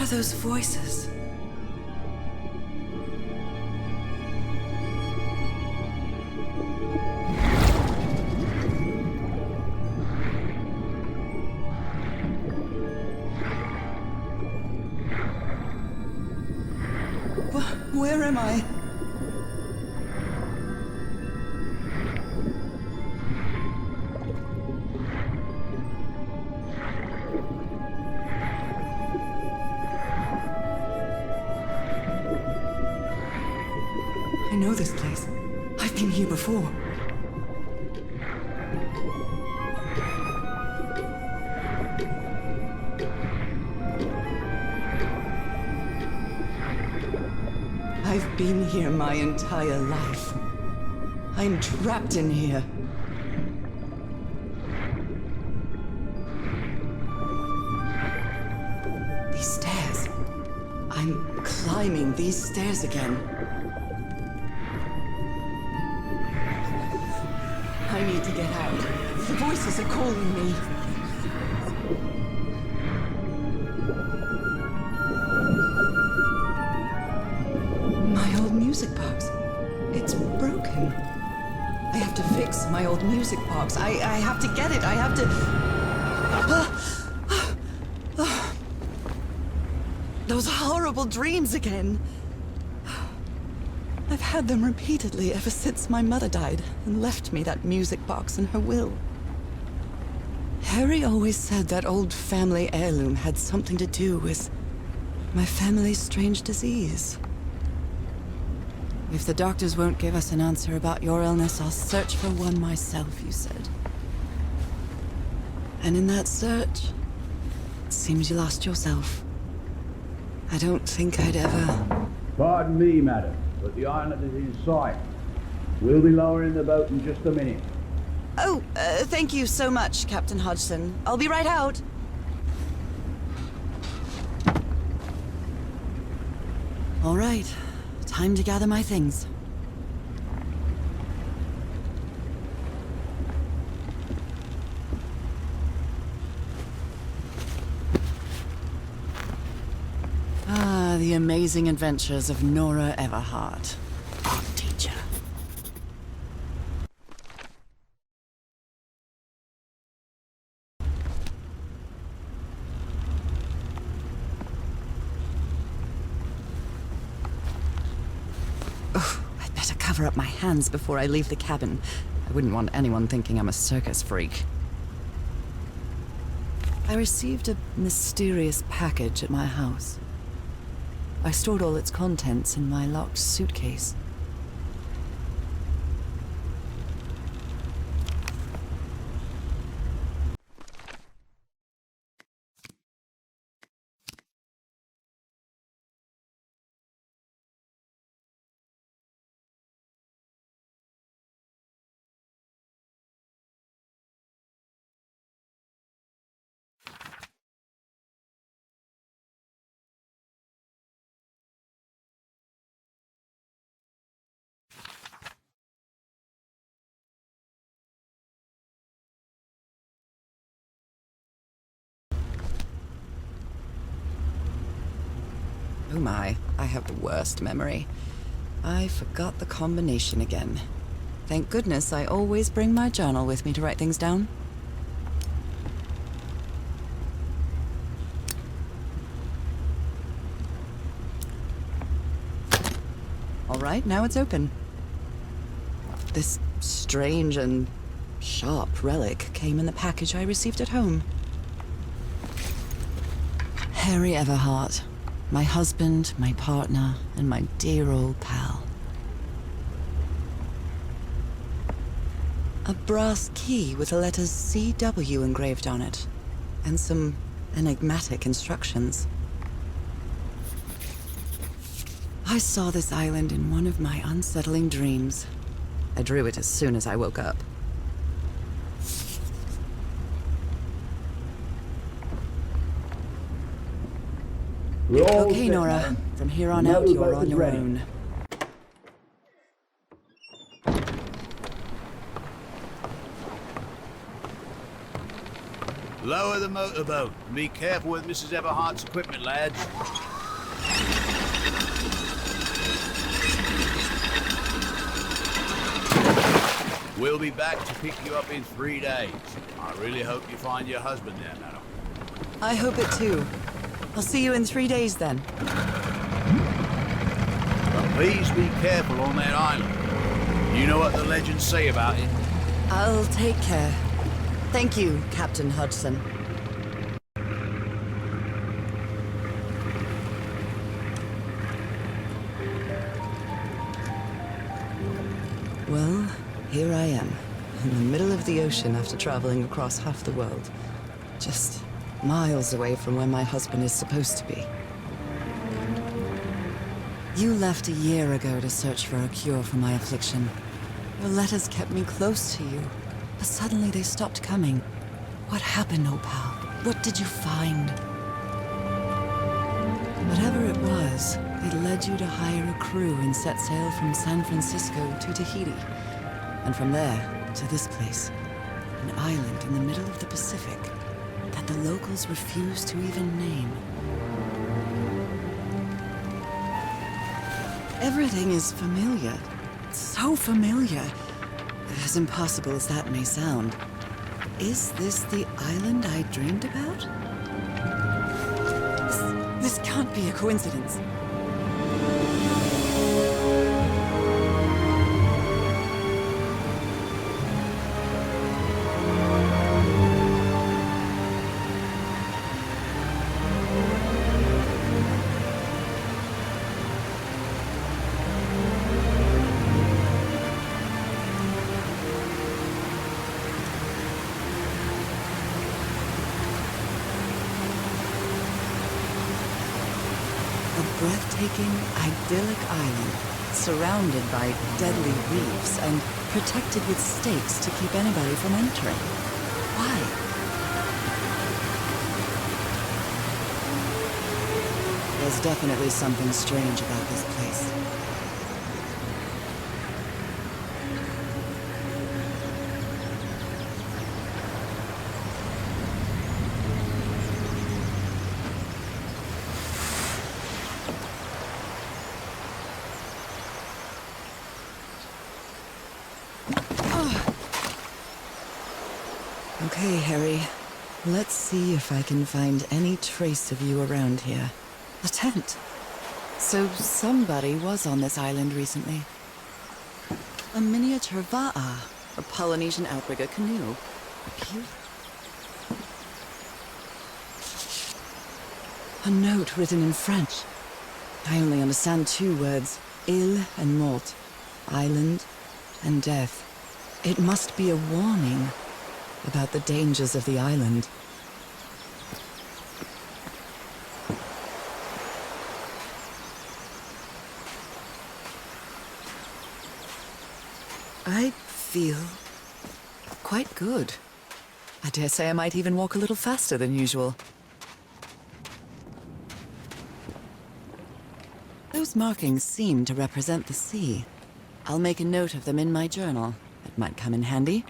those voices? Where am I? I know this place. I've been here before. I've been here my entire life. I'm trapped in here. These stairs. I'm climbing these stairs again. I need to get out. The voices are calling me. My old music box. It's broken. I have to fix my old music box. I have to get it. I have to... Those horrible dreams again. I've had them repeatedly ever since my mother died and left me that music box in her will. Harry always said that old family heirloom had something to do with my family's strange disease. If the doctors won't give us an answer about your illness, I'll search for one myself, you said. And in that search, it seems you lost yourself. I don't think I'd ever... Pardon me, madam, but the island is in sight. We'll be lowering the boat in just a minute. Oh, thank you so much, Captain Hodgson. I'll be right out. All right, time to gather my things. The amazing adventures of Nora Everhart, art teacher. Oh, I'd better cover up my hands before I leave the cabin. I wouldn't want anyone thinking I'm a circus freak. I received a mysterious package at my house. I stored all its contents in my locked suitcase. Oh my, I have the worst memory. I forgot the combination again. Thank goodness I always bring my journal with me to write things down. All right, now it's open. This strange and sharp relic came in the package I received at home. Harry Everhart. My husband, my partner, and my dear old pal. A brass key with the letters CW engraved on it, and some enigmatic instructions. I saw this island in one of my unsettling dreams. I drew it as soon as I woke up. Okay, Nora. From here on out, you're on your own. Lower the motorboat and be careful with Mrs. Eberhardt's equipment, lads. We'll be back to pick you up in 3 days. I really hope you find your husband there, madam. I hope it too. I'll see you in 3 days then. But please be careful on that island. You know what the legends say about it. I'll take care. Thank you, Captain Hodgson. Well, here I am, in the middle of the ocean after traveling across half the world. Just miles away from where my husband is supposed to be. You left a year ago to search for a cure for my affliction. Your letters kept me close to you, but suddenly they stopped coming. What happened, Opal? What did you find? Whatever it was, it led you to hire a crew and set sail from San Francisco to Tahiti. And from there, to this place. An island in the middle of the Pacific that the locals refuse to even name. Everything is familiar. So familiar. As impossible as that may sound. Is this the island I dreamed about? This can't be a coincidence. Breathtaking, idyllic island, surrounded by deadly reefs and protected with stakes to keep anybody from entering. Why? There's definitely something strange about this place. Okay, Harry. Let's see if I can find any trace of you around here. A tent. So somebody was on this island recently. A miniature va'a, a Polynesian outrigger canoe. A note written in French. I only understand 2 words, île and mort, island and death. It must be a warning about the dangers of the island. I feel quite good. I dare say I might even walk a little faster than usual. Those markings seem to represent the sea. I'll make a note of them in my journal. It might come in handy.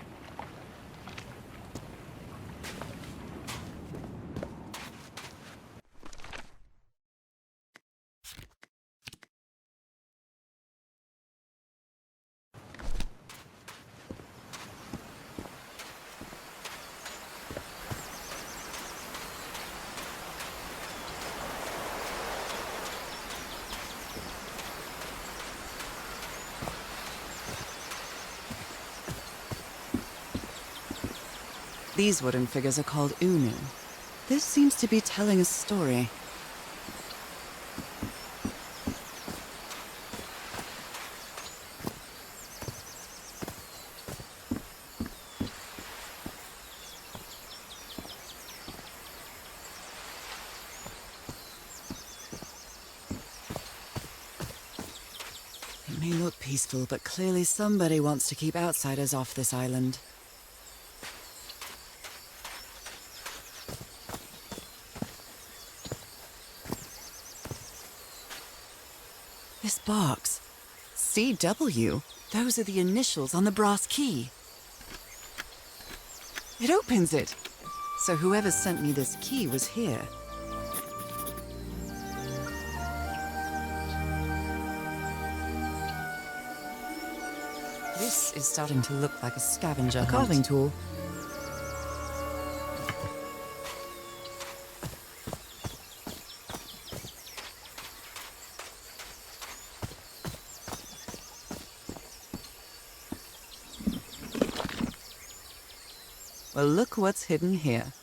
These wooden figures are called unu. This seems to be telling a story. It may look peaceful, but clearly somebody wants to keep outsiders off this island. This box. CW. Those are the initials on the brass key. It opens it. So whoever sent me this key was here. This is starting to look like a scavenger hunt. Carving tool. Well, look what's hidden here.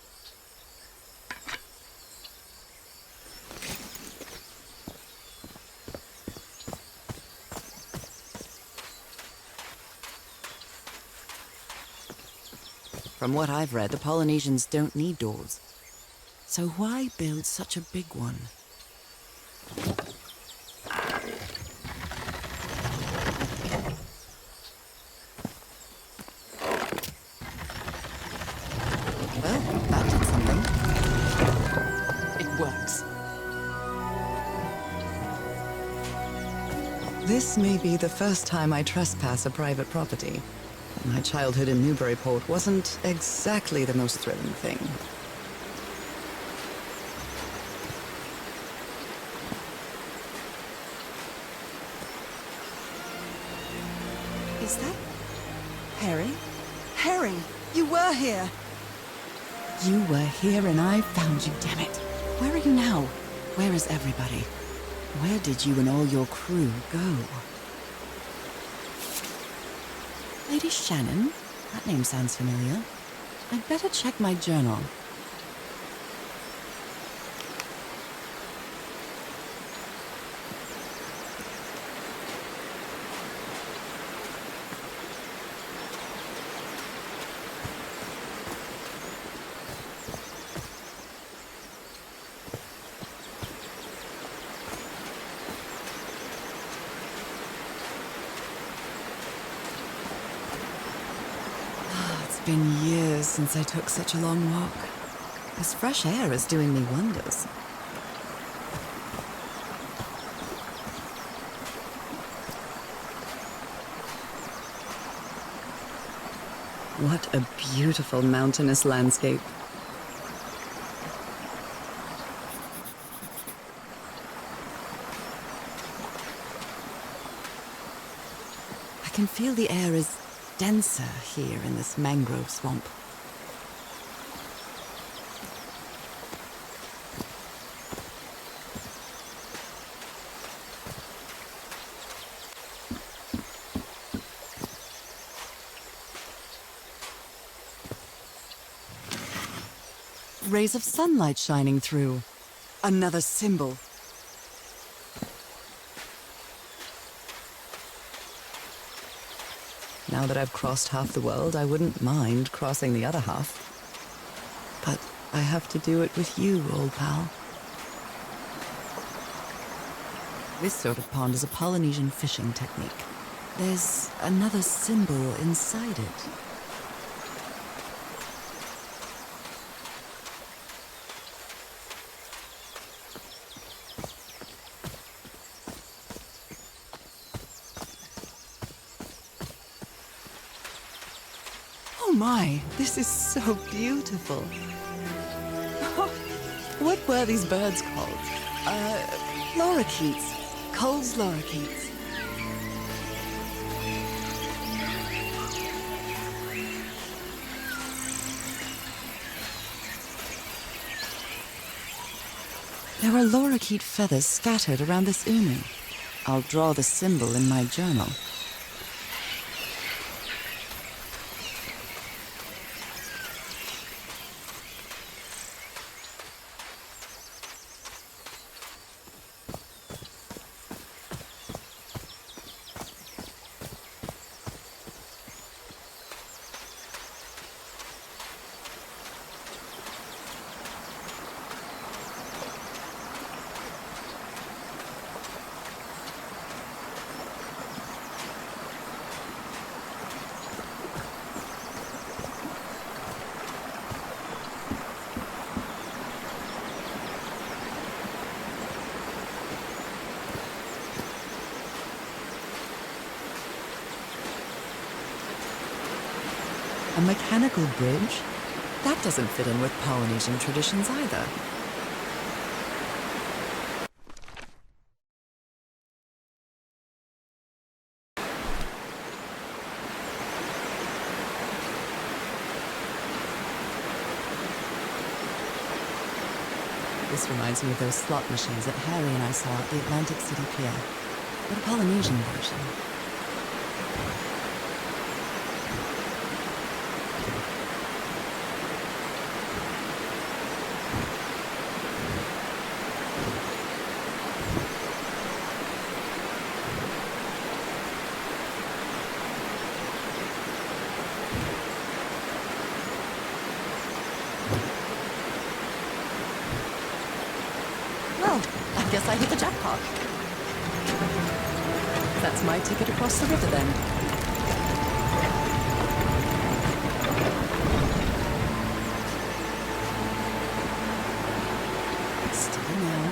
From what I've read, the Polynesians don't need doors. So why build such a big one? Well, that did something. It works. This may be the first time I trespass a private property. My childhood in Newburyport wasn't exactly the most thrilling thing. Is that Harry? Harry, you were here! You were here and I found you, damn it. Where are you now? Where is everybody? Where did you and all your crew go? Lady Shännon? That name sounds familiar. I'd better check my journal. It's been years since I took such a long walk. This fresh air is doing me wonders. What a beautiful mountainous landscape. I can feel the air is denser here in this mangrove swamp. Rays of sunlight shining through. Another symbol. Now that I've crossed half the world, I wouldn't mind crossing the other half. But I have to do it with you, old pal. This sort of pond is a Polynesian fishing technique. There's another symbol inside it. My, this is so beautiful. What were these birds called? Lorikeets. Cole's lorikeets. There are lorikeet feathers scattered around this unu. I'll draw the symbol in my journal. A mechanical bridge? That doesn't fit in with Polynesian traditions either. This reminds me of those slot machines that Harry and I saw at the Atlantic City Pier, but a Polynesian version. I guess I hit the jackpot. That's my ticket across the river then. Steady now.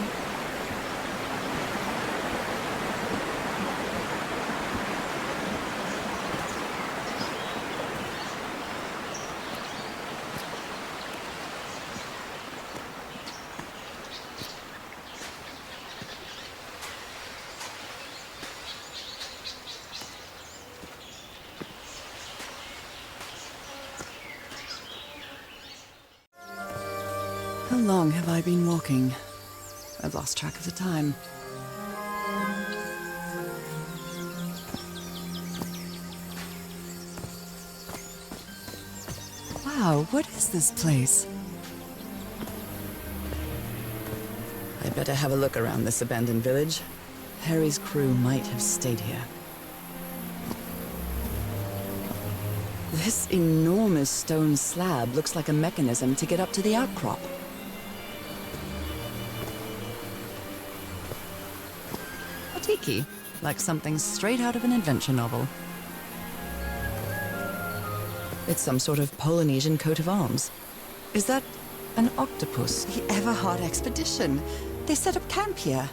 How long have I been walking? I've lost track of the time. Wow, what is this place? I'd better have a look around this abandoned village. Harry's crew might have stayed here. This enormous stone slab looks like a mechanism to get up to the outcrop. A tiki, like something straight out of an adventure novel. It's some sort of Polynesian coat of arms. Is that an octopus? The Everhart expedition. They set up camp here.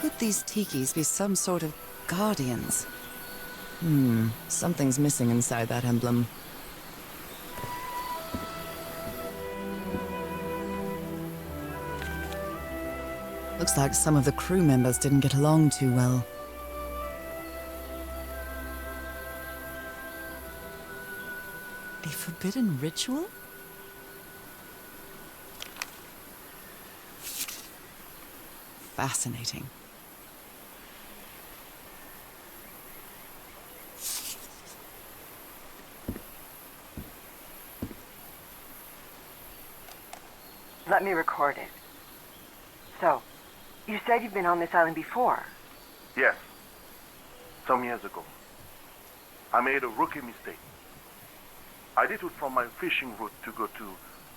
Could these tikis be some sort of guardians? Something's missing inside that emblem. Looks like some of the crew members didn't get along too well. A forbidden ritual? Fascinating. Let me record it. So, you said you've been on this island before. Yes. Some years ago. I made a rookie mistake. I detoured from my fishing route to go to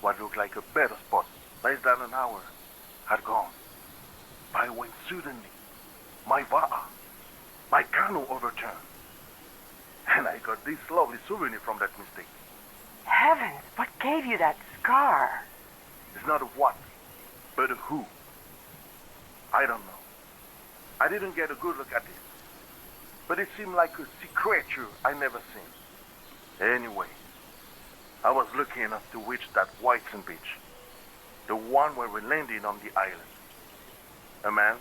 what looked like a better spot. Less than an hour had gone. But when suddenly, my va'a, my canoe overturned. And I got this lovely souvenir from that mistake. Heavens, what gave you that scar? It's not a what, but a who. I don't know. I didn't get a good look at it. But it seemed like a sea creature I never seen. Anyway, I was lucky enough to reach that white sand beach. The one where we landed on the island. A man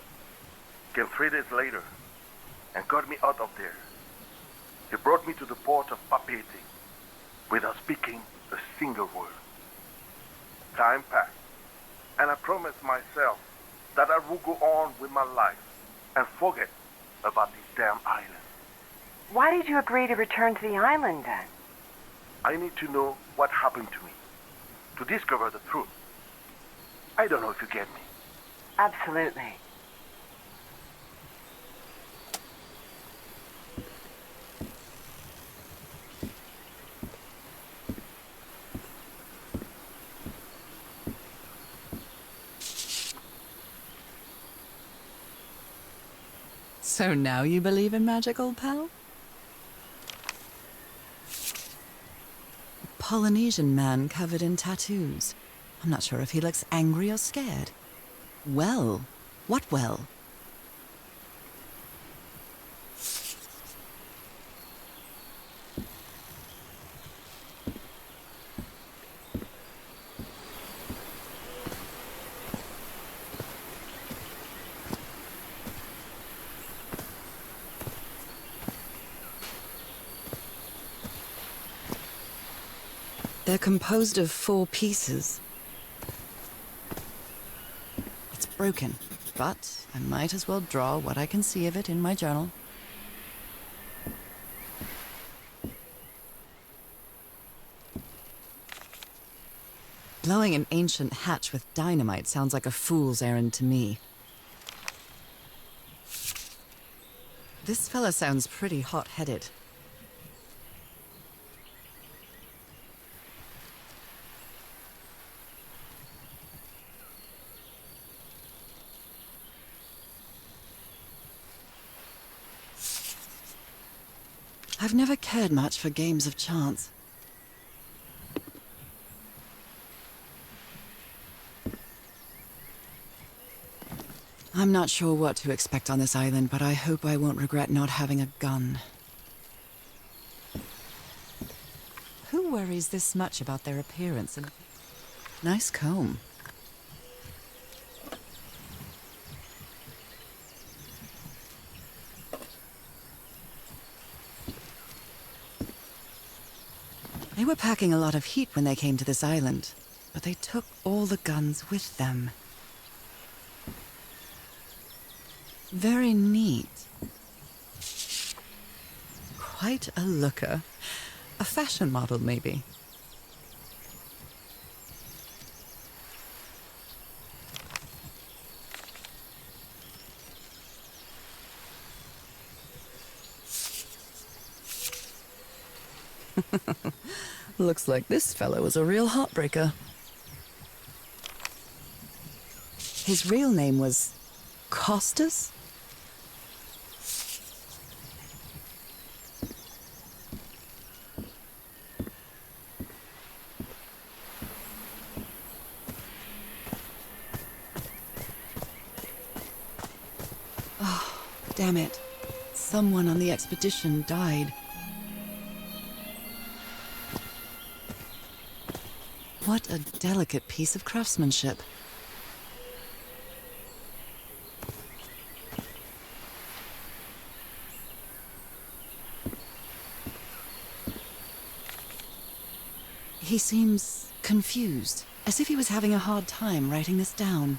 came 3 days later and got me out of there. He brought me to the port of Papeete without speaking a single word. Time passed, and I promised myself that I would go on with my life and forget about this damn island. Why did you agree to return to the island then? I need to know what happened to me, to discover the truth. I don't know if you get me. Absolutely. So now you believe in magic, old pal? A Polynesian man covered in tattoos. I'm not sure if he looks angry or scared. Well? What well? They're composed of 4 pieces. It's broken, but I might as well draw what I can see of it in my journal. Blowing an ancient hatch with dynamite sounds like a fool's errand to me. This fella sounds pretty hot-headed. I've never cared much for games of chance. I'm not sure what to expect on this island, but I hope I won't regret not having a gun. Who worries this much about their appearance? And nice comb. They were packing a lot of heat when they came to this island, but they took all the guns with them. Very neat. Quite a looker. A fashion model, maybe. Looks like this fellow was a real heartbreaker. His real name was Costas? Oh, damn it. Someone on the expedition died. What a delicate piece of craftsmanship. He seems confused, as if he was having a hard time writing this down.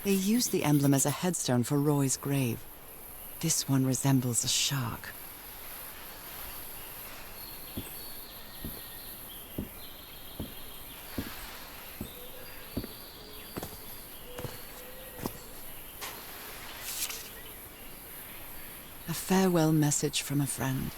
They used the emblem as a headstone for Roy's grave. This one resembles a shark. A farewell message from a friend.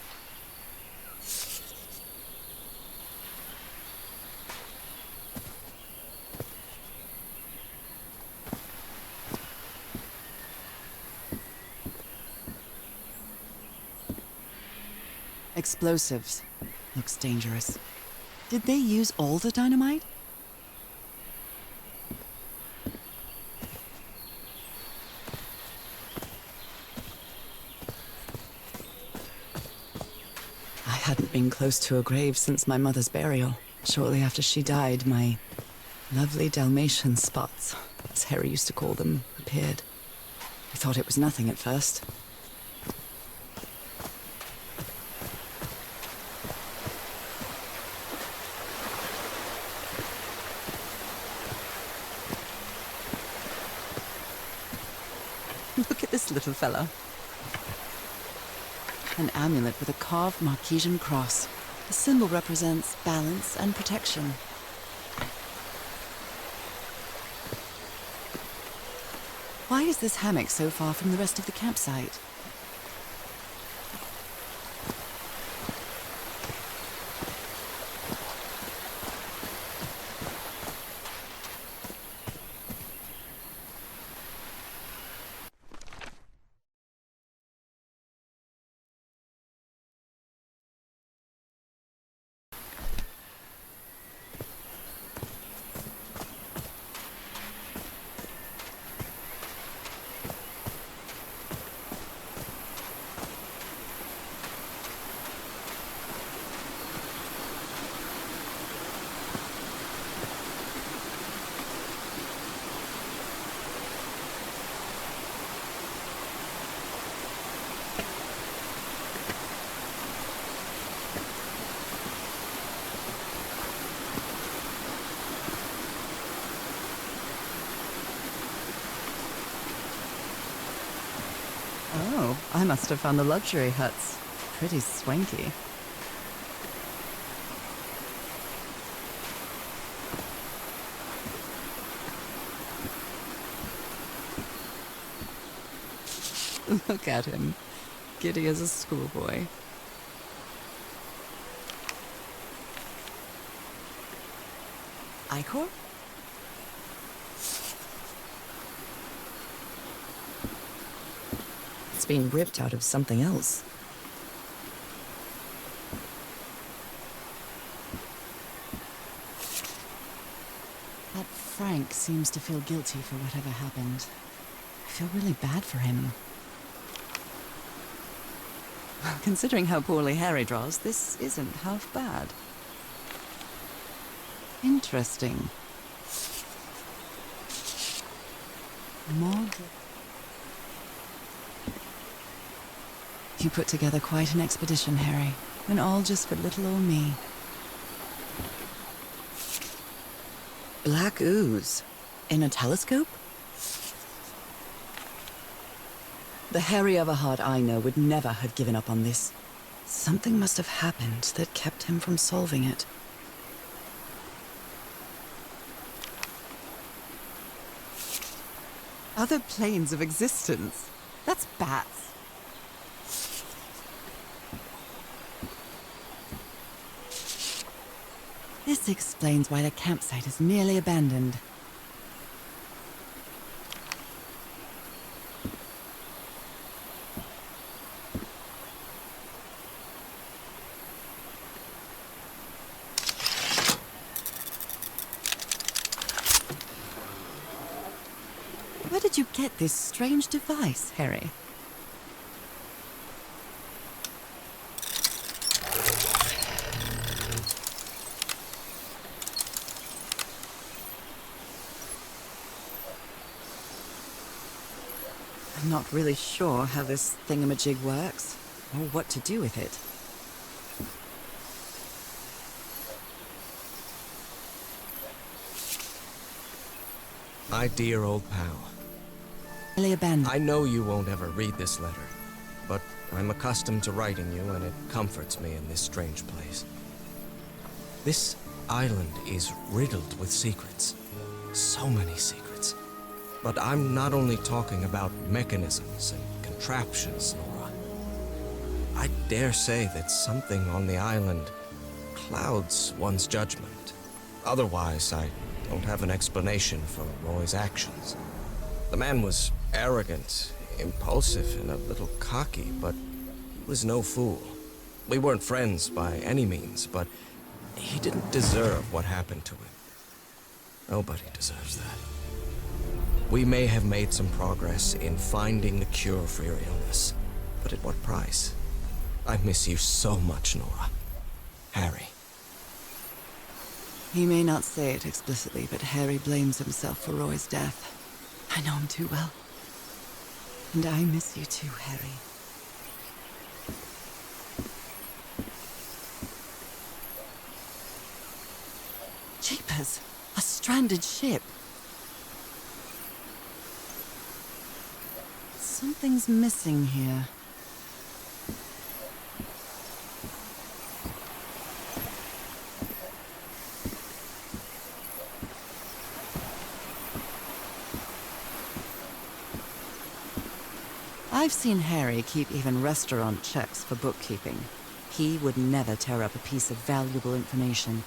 Explosives. Looks dangerous. Did they use all the dynamite? I hadn't been close to a grave since my mother's burial. Shortly after she died, my lovely Dalmatian spots, as Harry used to call them, appeared. I thought it was nothing at first. Look at this little fella. An amulet with a carved Marquesian cross. The symbol represents balance and protection. Why is this hammock so far from the rest of the campsite? I must have found the luxury huts pretty swanky. Look at him, giddy as a schoolboy. Icor? It's been ripped out of something else. That Frank seems to feel guilty for whatever happened. I feel really bad for him. Considering how poorly Harry draws, this isn't half bad. Interesting. Maud. You put together quite an expedition, Harry, and all just for little old me. Black ooze? In a telescope? The Harry Everhart I know would never have given up on this. Something must have happened that kept him from solving it. Other planes of existence? That's bats. This explains why the campsite is nearly abandoned. Where did you get this strange device, Harry? I'm not really sure how this thingamajig works, or what to do with it. My dear old pal. Abandoned. I know you won't ever read this letter, but I'm accustomed to writing you, and it comforts me in this strange place. This island is riddled with secrets. So many secrets. But I'm not only talking about mechanisms and contraptions, Nora. I dare say that something on the island clouds one's judgment. Otherwise, I don't have an explanation for Roy's actions. The man was arrogant, impulsive, and a little cocky, but he was no fool. We weren't friends by any means, but he didn't deserve what happened to him. Nobody deserves that. We may have made some progress in finding the cure for your illness, but at what price? I miss you so much, Nora. Harry. He may not say it explicitly, but Harry blames himself for Roy's death. I know him too well. And I miss you too, Harry. Jeepers! A stranded ship! Something's missing here. I've seen Harry keep even restaurant checks for bookkeeping. He would never tear up a piece of valuable information.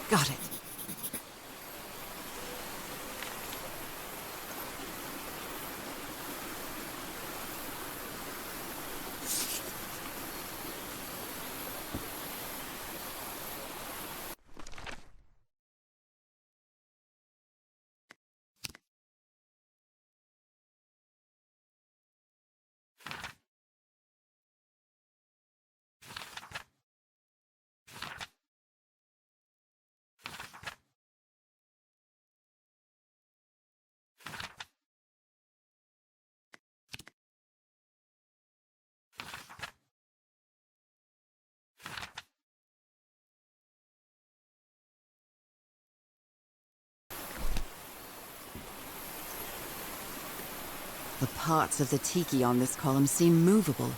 Got it. The parts of the tiki on this column seem movable.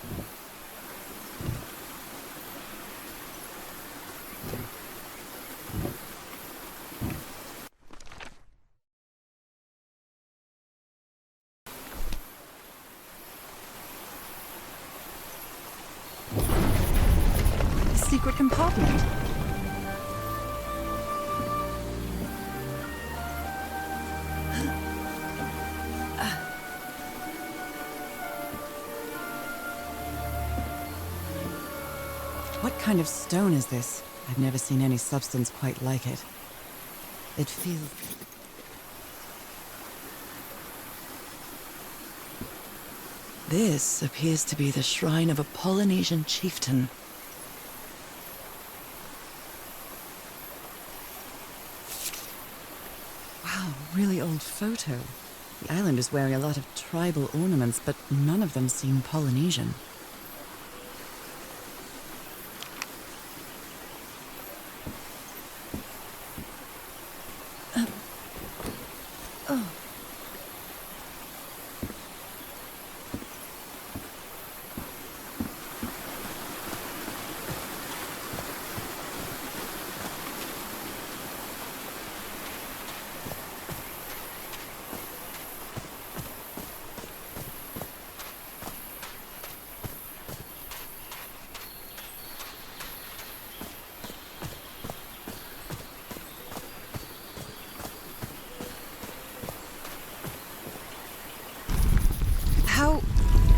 A secret compartment. What kind of stone is this? I've never seen any substance quite like it. It feels... This appears to be the shrine of a Polynesian chieftain. Wow, really old photo. The island is wearing a lot of tribal ornaments, but none of them seem Polynesian.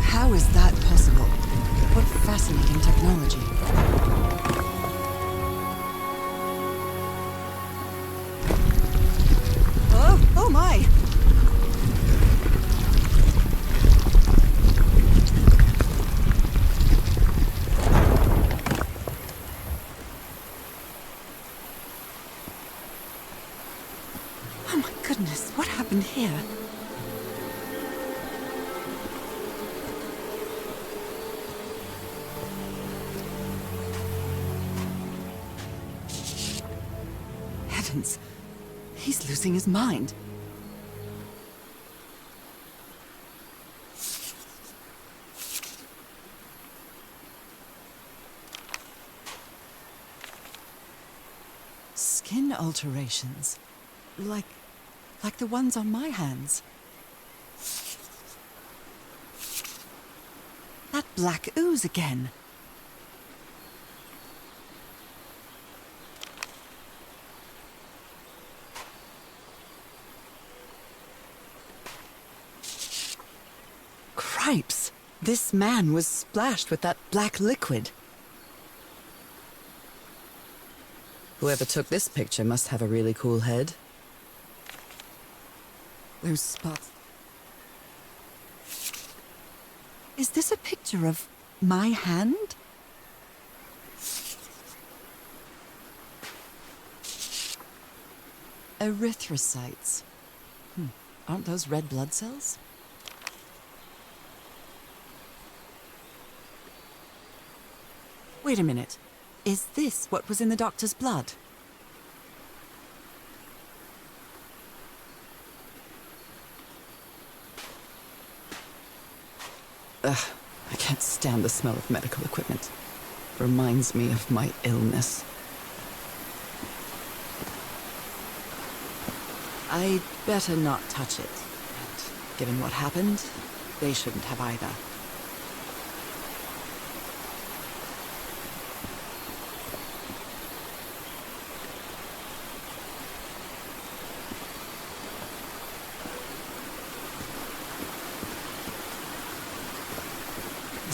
How is that possible? What fascinating technology. Oh my! Oh my goodness, what happened here? He's losing his mind. Skin alterations. Like the ones on my hands. That black ooze again. Cripes! This man was splashed with that black liquid. Whoever took this picture must have a really cool head. Those spots... Is this a picture of my hand? Erythrocytes. Aren't those red blood cells? Wait a minute. Is this what was in the doctor's blood? Ugh, I can't stand the smell of medical equipment. Reminds me of my illness. I'd better not touch it. And given what happened, they shouldn't have either.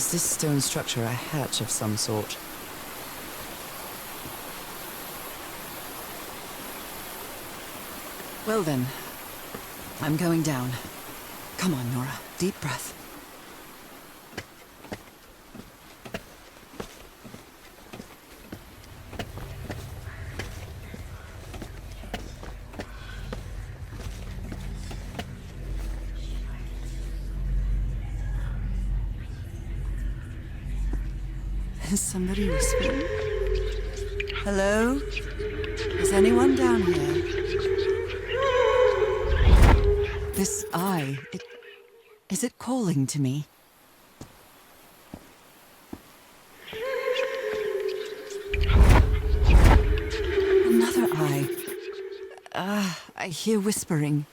Is this stone structure a hatch of some sort? Well then, I'm going down. Come on, Nora. Deep breath. Is somebody whispering? Hello? Is anyone down here? This eye, is it calling to me? Another eye. I hear whispering.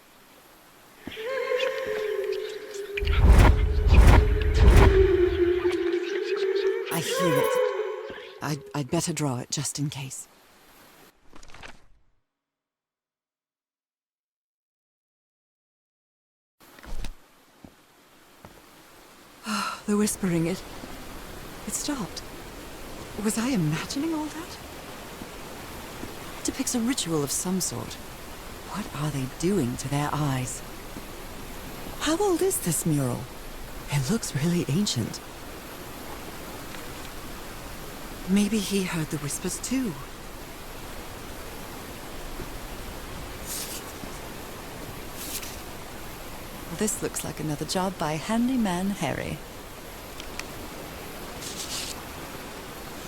I hear it. I'd better draw it just in case. Oh, the whispering, it stopped. Was I imagining all that? It depicts a ritual of some sort. What are they doing to their eyes? How old is this mural? It looks really ancient. Maybe he heard the whispers too. This looks like another job by Handyman Harry.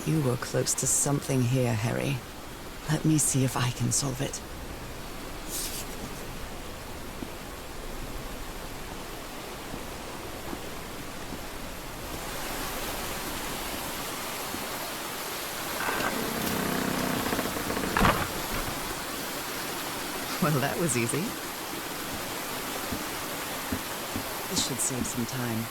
You were close to something here, Harry. Let me see if I can solve it. Well, that was easy. This should save some time.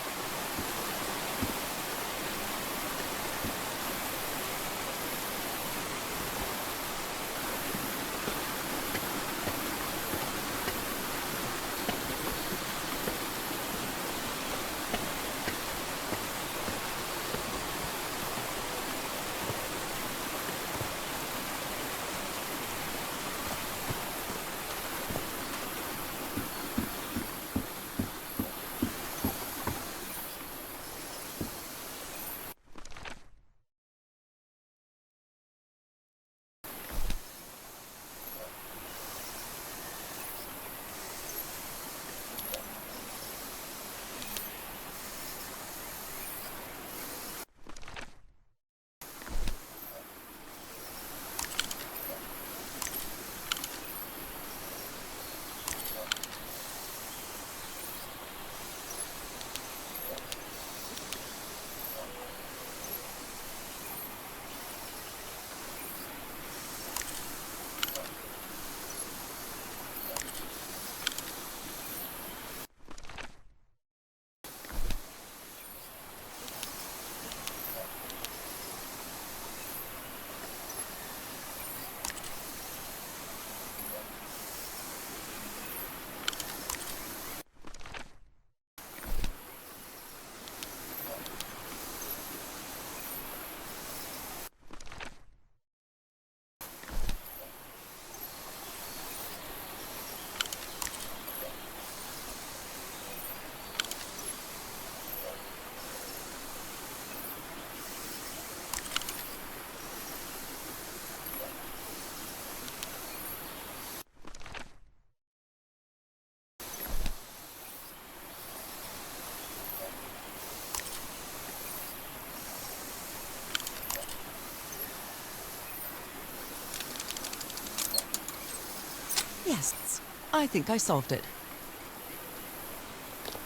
Yes, I think I solved it.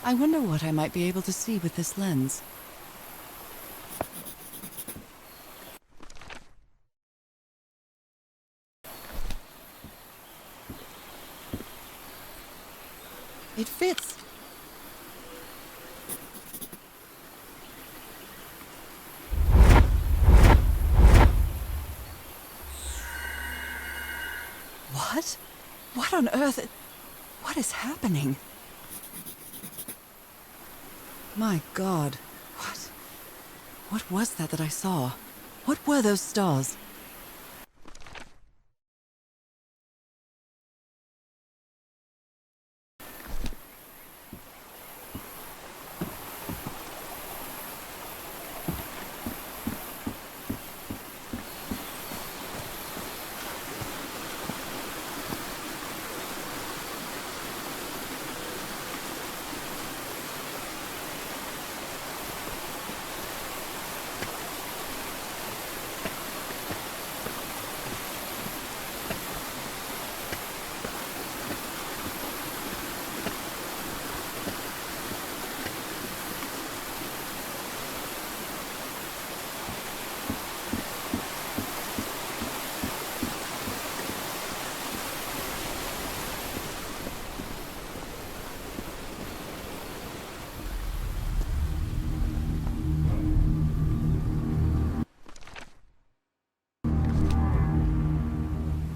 I wonder what I might be able to see with this lens. It fits. What? What on earth? What is happening? My God, What was that I saw? What were those stars?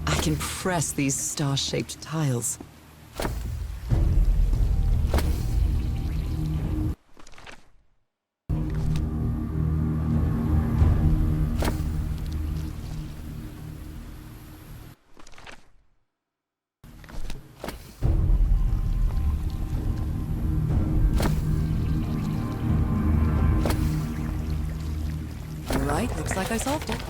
I can press these star-shaped tiles. All right, looks like I solved it.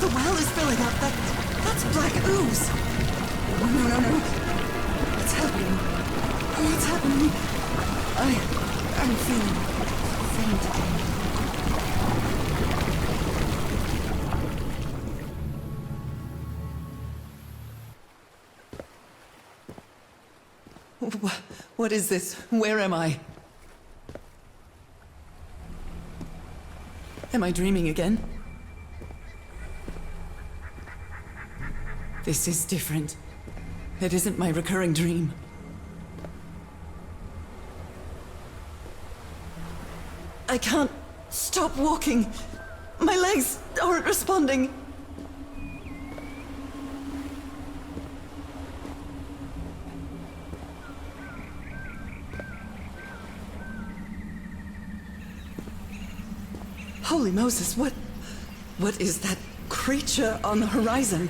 The well is filling up. That's black ooze. No. What's happening? What's happening? I'm feeling faint again. What is this? Where am I? Am I dreaming again? This is different. It isn't my recurring dream. I can't stop walking. My legs aren't responding. Holy Moses, what is that creature on the horizon?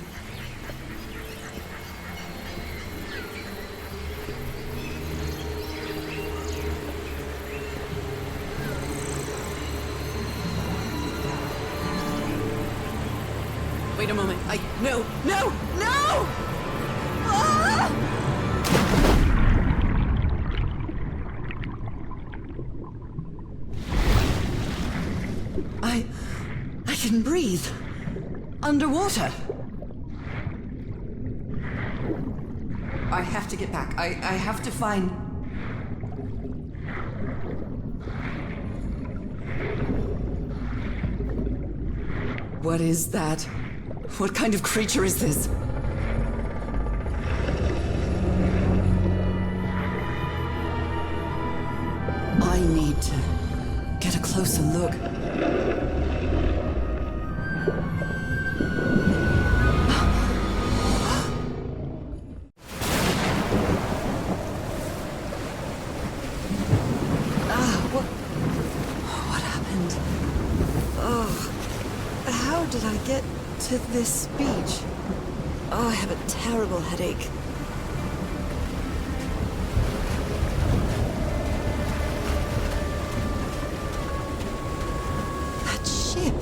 Wait a moment. No! Ah! I can breathe. Underwater. I have to get back. I have to find... What is that? What kind of creature is this? I need to get a closer look. What happened? Oh, how did I get to this beach? Oh, I have a terrible headache. That ship,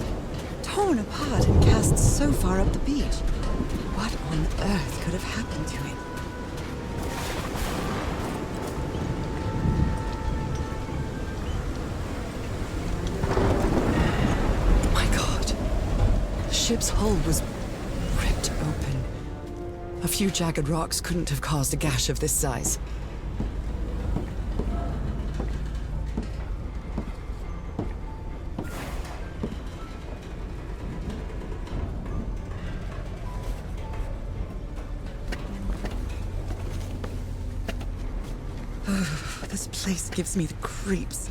torn apart and cast so far up the beach. What on earth could have happened to it? The ship's hull was ripped open. A few jagged rocks couldn't have caused a gash of this size. This place gives me the creeps.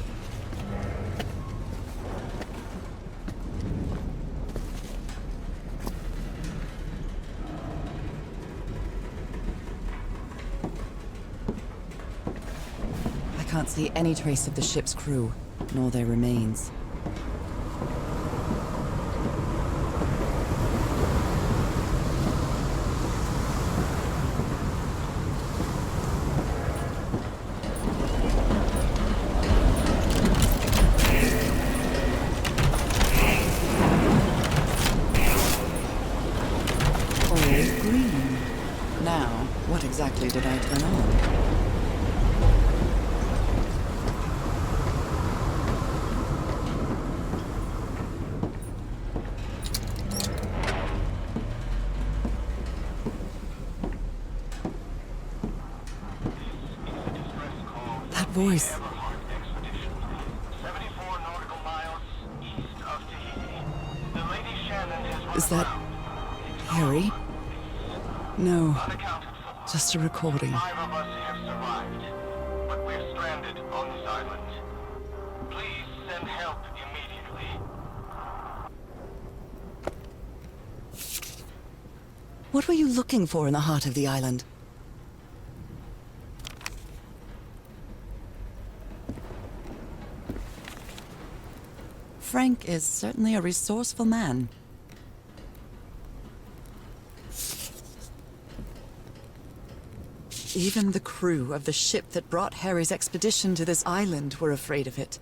can't see any trace of the ship's crew, nor their remains. What exactly did I turn on? That voice. Expedition. 74 nautical miles east of Tahiti. The Lady Shэнnon has Is that Harry? No, unaccounted for. just a recording. 5 of us have survived, but we're stranded on this island. Please send help immediately. What were you looking for in the heart of the island? Frank is certainly a resourceful man. Even the crew of the ship that brought Harry's expedition to this island were afraid of it.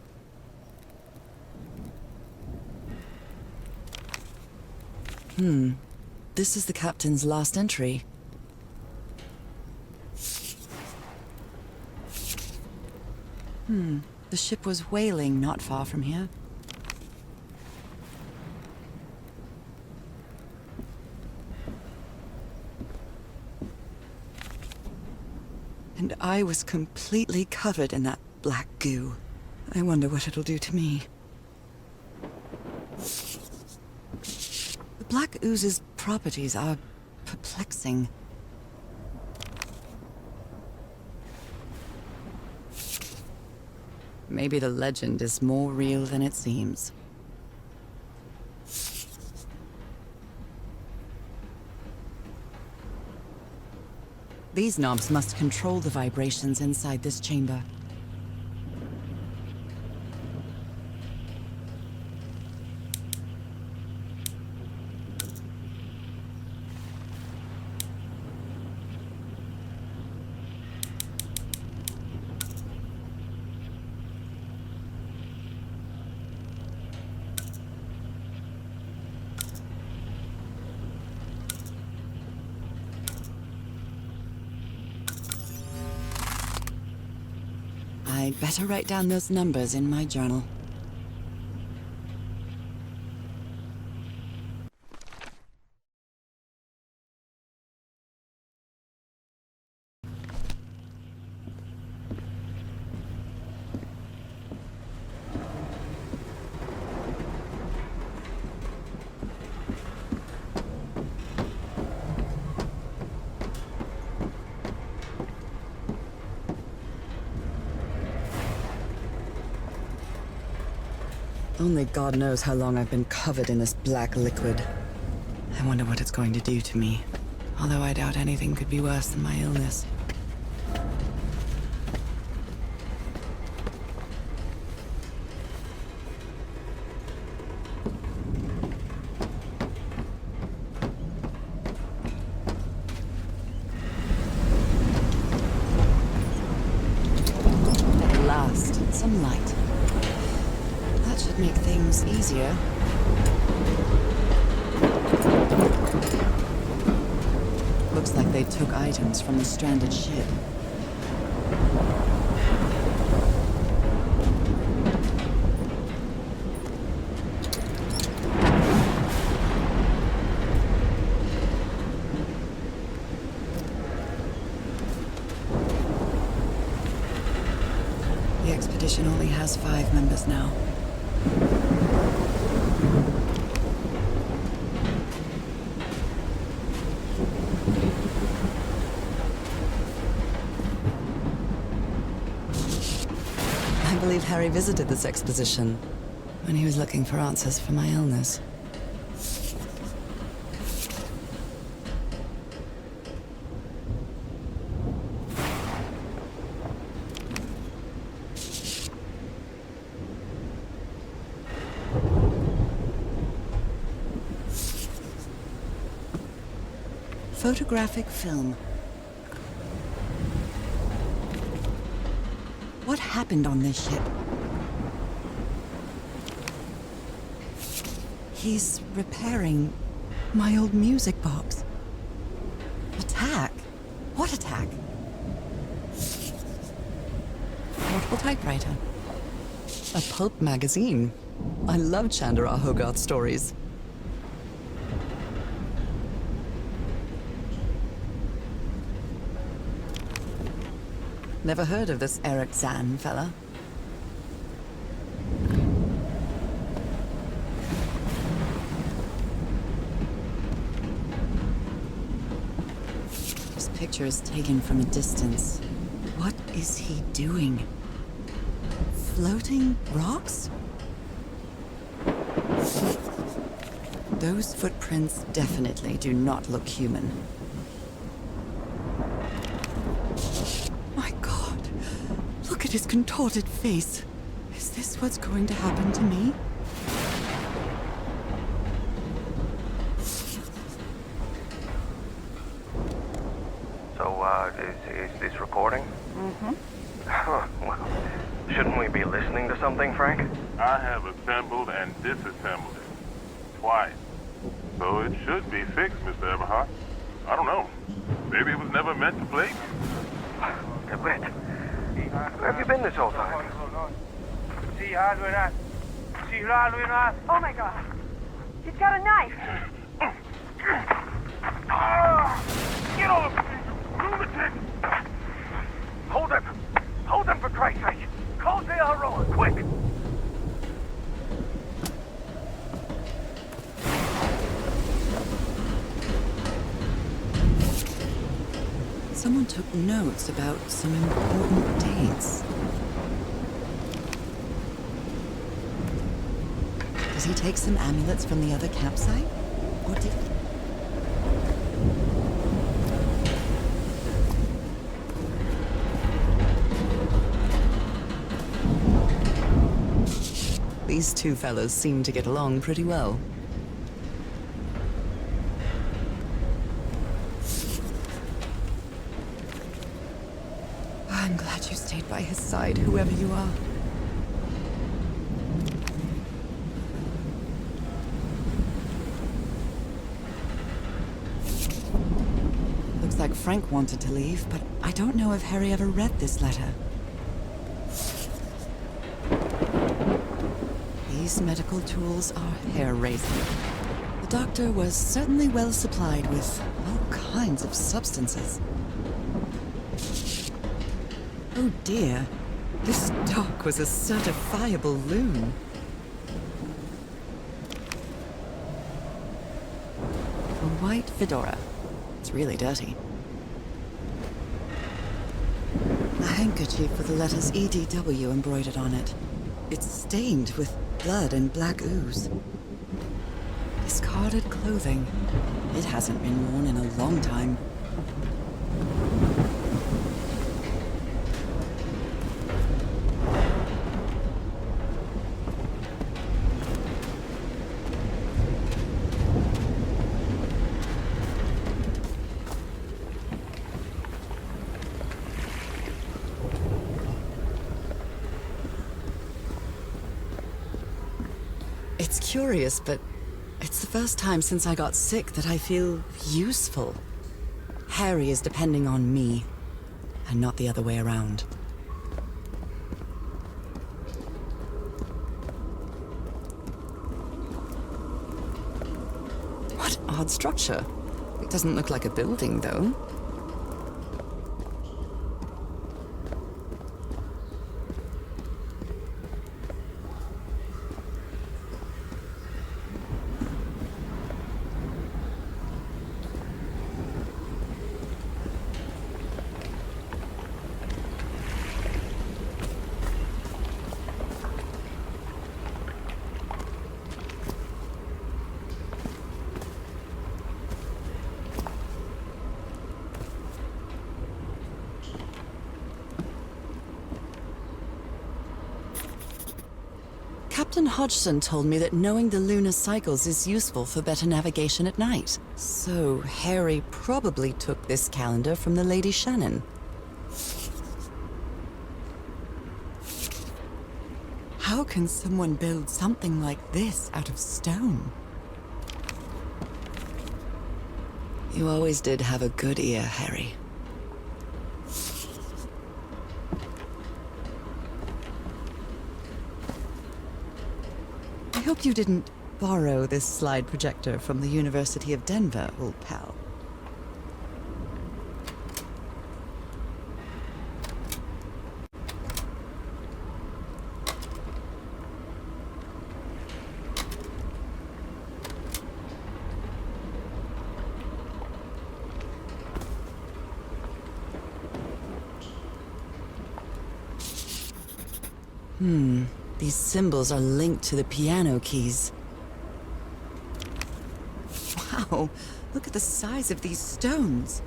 This is the captain's last entry. The ship was whaling not far from here. And I was completely covered in that black goo. I wonder what it'll do to me. The black ooze's properties are perplexing. Maybe the legend is more real than it seems. These knobs must control the vibrations inside this chamber. I'd better write down those numbers in my journal. Only God knows how long I've been covered in this black liquid. I wonder what it's going to do to me. Although I doubt anything could be worse than my illness. At last, some light. That should make things easier. Looks like they took items from the stranded ship. The expedition only has 5 members now. I believe Harry visited this exposition when he was looking for answers for my illness. photographic film. What happened on this ship? He's repairing my old music box. Attack? What attack? Portable typewriter. A pulp magazine. I love Chandra Hogarth stories. Never heard of this Eric Zan fella. This picture is taken from a distance. What is he doing? Floating rocks? Those footprints definitely do not look human. My God, look at his contorted face. Is this what's going to happen to me? So, is this recording? Mm-hmm. Well, shouldn't we be listening to something, Frank? I have assembled and disassembled it. Twice. So it should be fixed, Mr. Eberhart. I don't know. Maybe it was never meant to play. Wait. Where have you been this whole time? Oh my God. He's got a knife. Get over here, lunatic! Hold him! Hold him for Christ's sake! Call the Aroa, quick! Someone took notes about some important dates. Did he take some amulets from the other campsite? Or did he? These two fellows seem to get along pretty well. I'm glad you stayed by his side, whoever you are. Looks like Frank wanted to leave, but I don't know if Harry ever read this letter. These medical tools are hair-raising. The doctor was certainly well supplied with all kinds of substances. Oh dear, this doc was a certifiable loon. A white fedora. It's really dirty. A handkerchief with the letters EDW embroidered on it. It's stained with blood and black ooze. Discarded clothing. It hasn't been worn in a long time. It's curious, but it's the first time since I got sick that I feel useful. Harry is depending on me, and not the other way around. What odd structure. It doesn't look like a building, though. Captain Hodgson told me that knowing the lunar cycles is useful for better navigation at night. So Harry probably took this calendar from the Lady Shэнnon. How can someone build something like this out of stone? You always did have a good ear, Harry. I hope you didn't borrow this slide projector from the University of Denver, old pal. These symbols are linked to the piano keys. Wow, look at the size of these stones.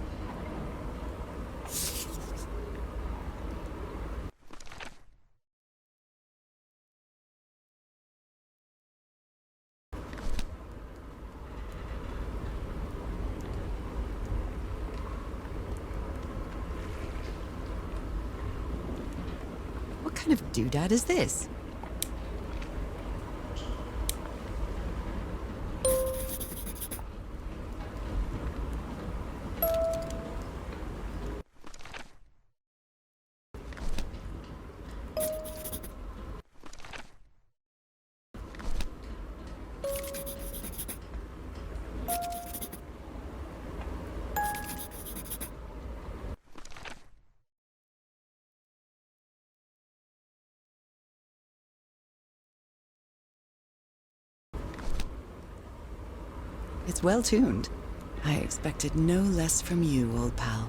What kind of doodad is this? It's well tuned. I expected no less from you, old pal.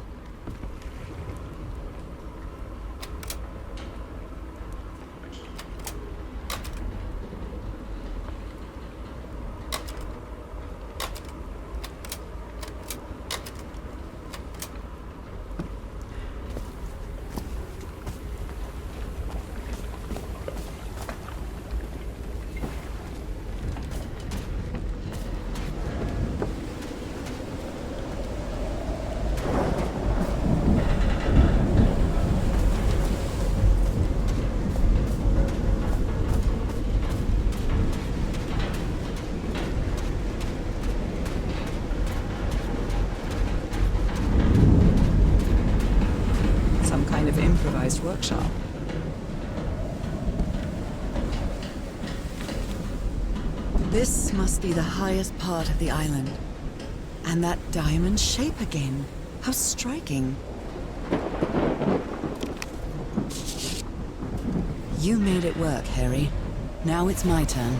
Workshop. This must be the highest part of the island. And that diamond shape again. How striking. You made it work, Harry. Now it's my turn.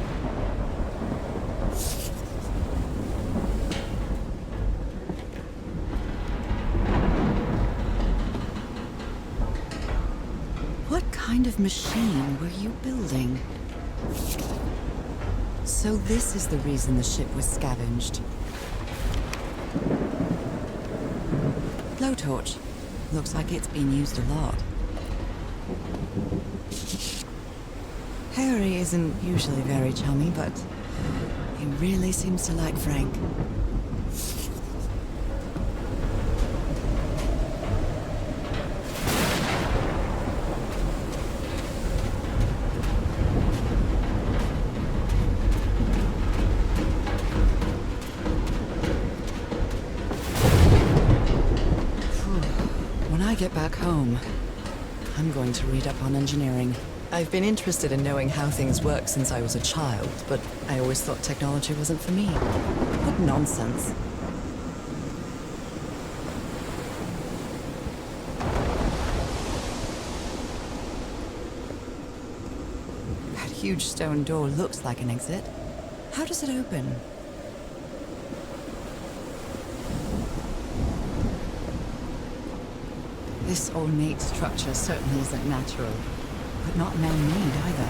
What kind of machine were you building? So this is the reason the ship was scavenged. Blowtorch. Looks like it's been used a lot. Harry isn't usually very chummy, but he really seems to like Frank. When I get back home, I'm going to read up on engineering. I've been interested in knowing how things work since I was a child, but I always thought technology wasn't for me. What nonsense. That huge stone door looks like an exit. How does it open? This ornate structure certainly isn't natural, but not man-made either.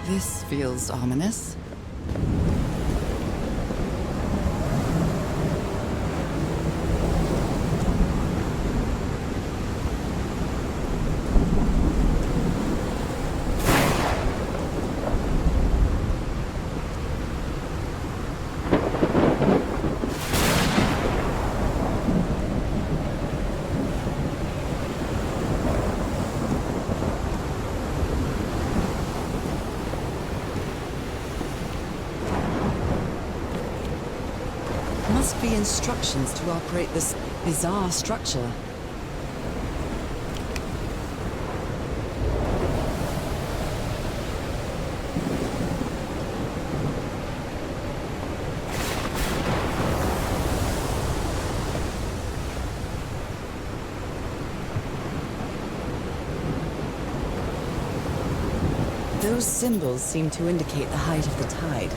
This feels ominous. must be instructions to operate this bizarre structure. Those symbols seem to indicate the height of the tide.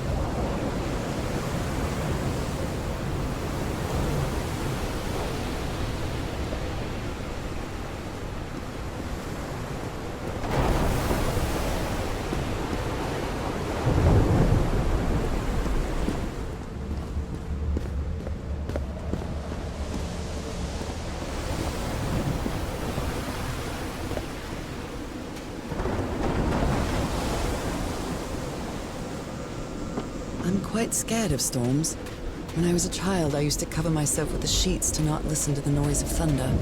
I'm quite scared of storms. When I was a child, I used to cover myself with the sheets to not listen to the noise of thunder.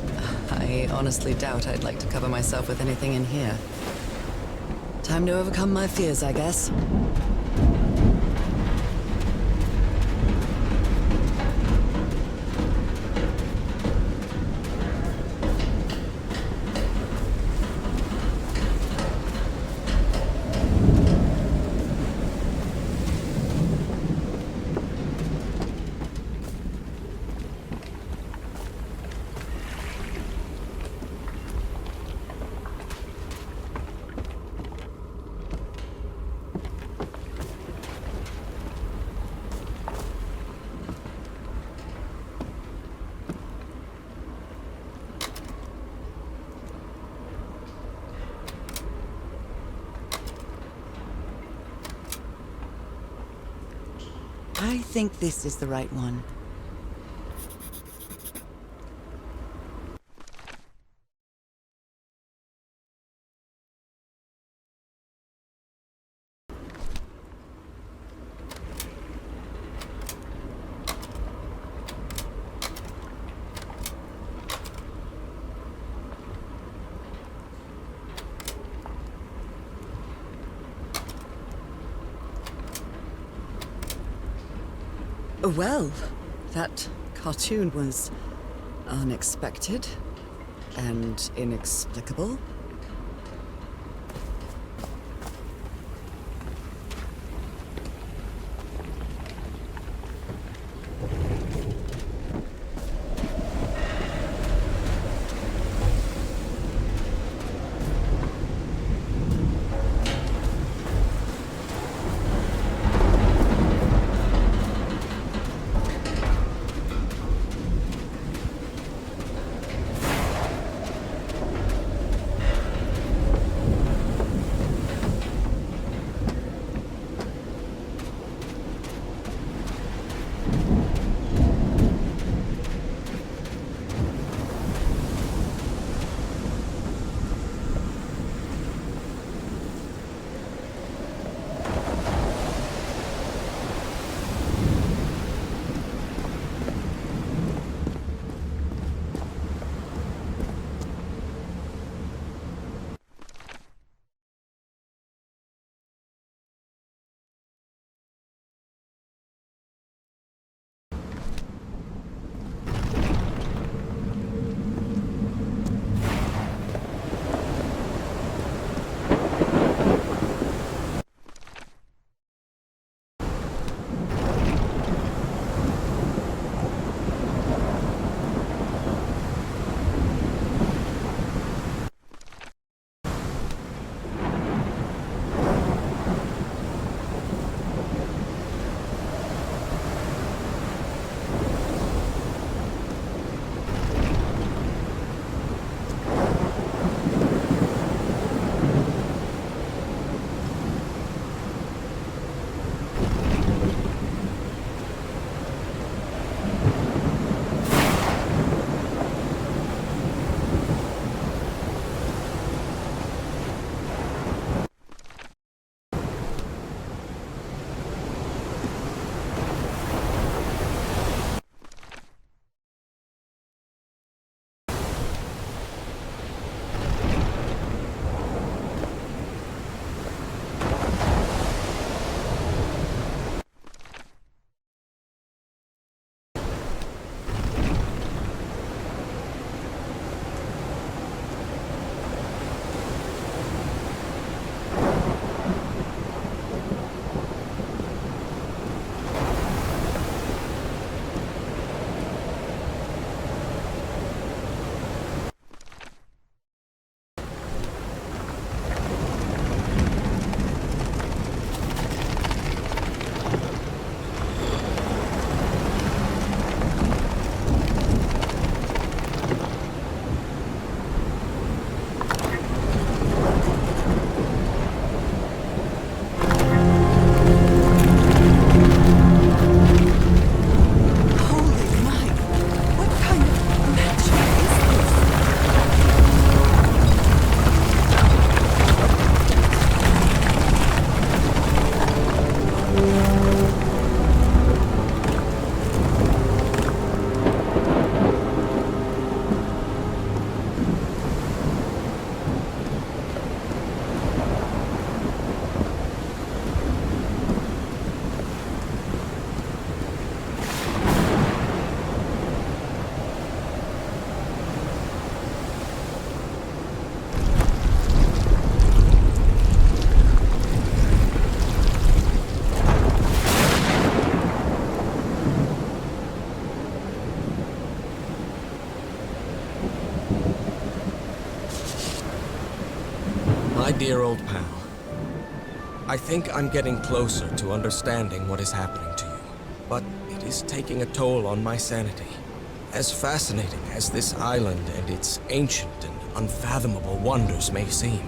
I honestly doubt I'd like to cover myself with anything in here. Time to overcome my fears, I guess. I think this is the right one. Well, that cartoon was unexpected and inexplicable. My dear old pal, I think I'm getting closer to understanding what is happening to you, but it is taking a toll on my sanity. As fascinating as this island and its ancient and unfathomable wonders may seem,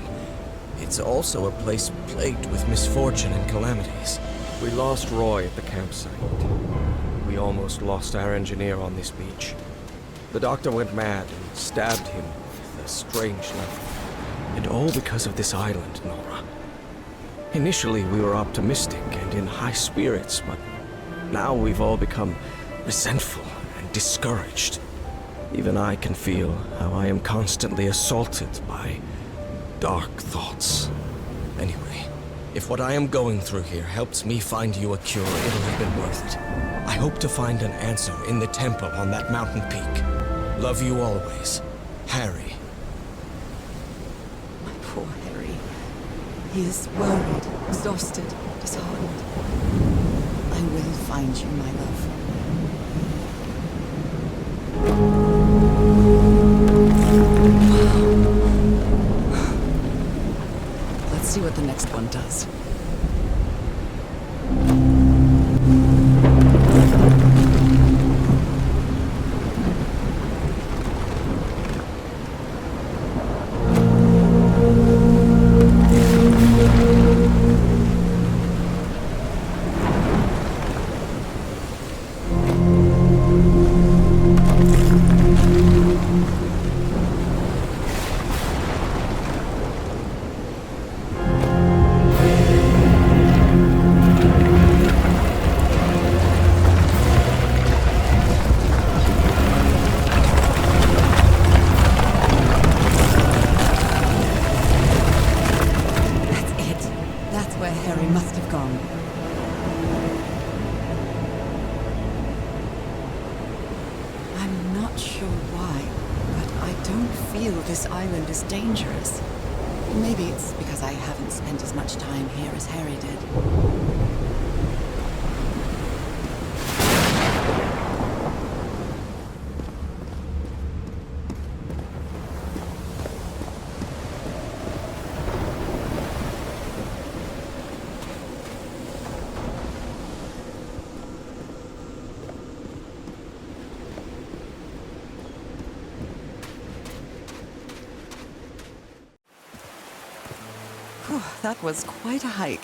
it's also a place plagued with misfortune and calamities. We lost Roy at the campsite. We almost lost our engineer on this beach. The doctor went mad and stabbed him with a strange knife. And all because of this island, Nora. Initially, we were optimistic and in high spirits, but now we've all become resentful and discouraged. Even I can feel how I am constantly assaulted by dark thoughts. Anyway, if what I am going through here helps me find you a cure, it'll have been worth it. I hope to find an answer in the temple on that mountain peak. Love you always, Harry. My poor Harry. He is worried, exhausted, disheartened. I will find you, my love. Let's see what the next one does. This island is dangerous. Maybe it's because I haven't spent as much time here as Harry did. That was quite a hike.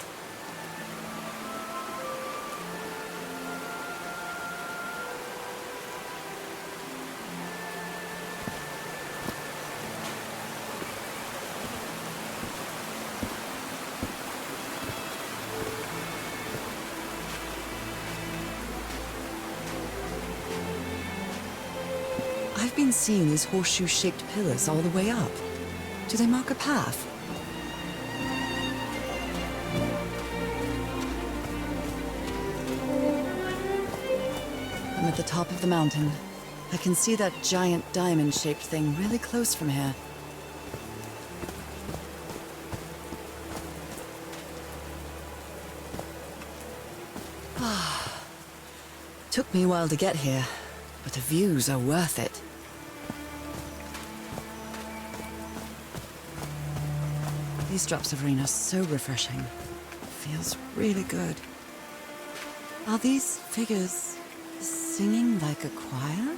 I've been seeing these horseshoe-shaped pillars all the way up. Do they mark a path? I'm at the top of the mountain. I can see that giant diamond-shaped thing really close from here. Took me a while to get here, but the views are worth it. These drops of rain are so refreshing. Feels really good. Are these figures singing like a choir?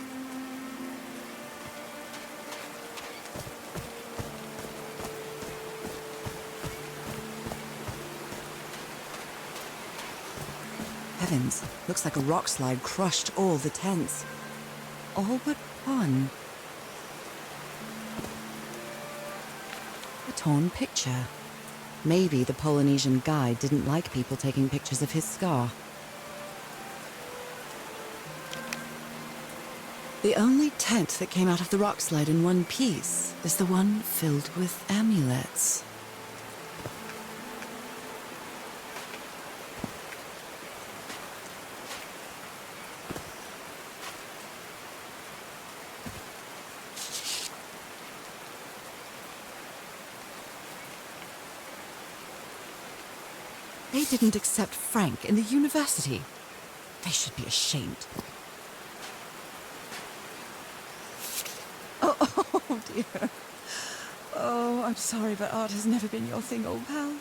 Heavens, looks like a rock slide crushed all the tents. All but one. A torn picture. Maybe the Polynesian guide didn't like people taking pictures of his scar. The only tent that came out of the rock slide in one piece is the one filled with amulets. They didn't accept Frank in the university. They should be ashamed. Oh dear. Oh, I'm sorry, but art has never been your thing, old pal.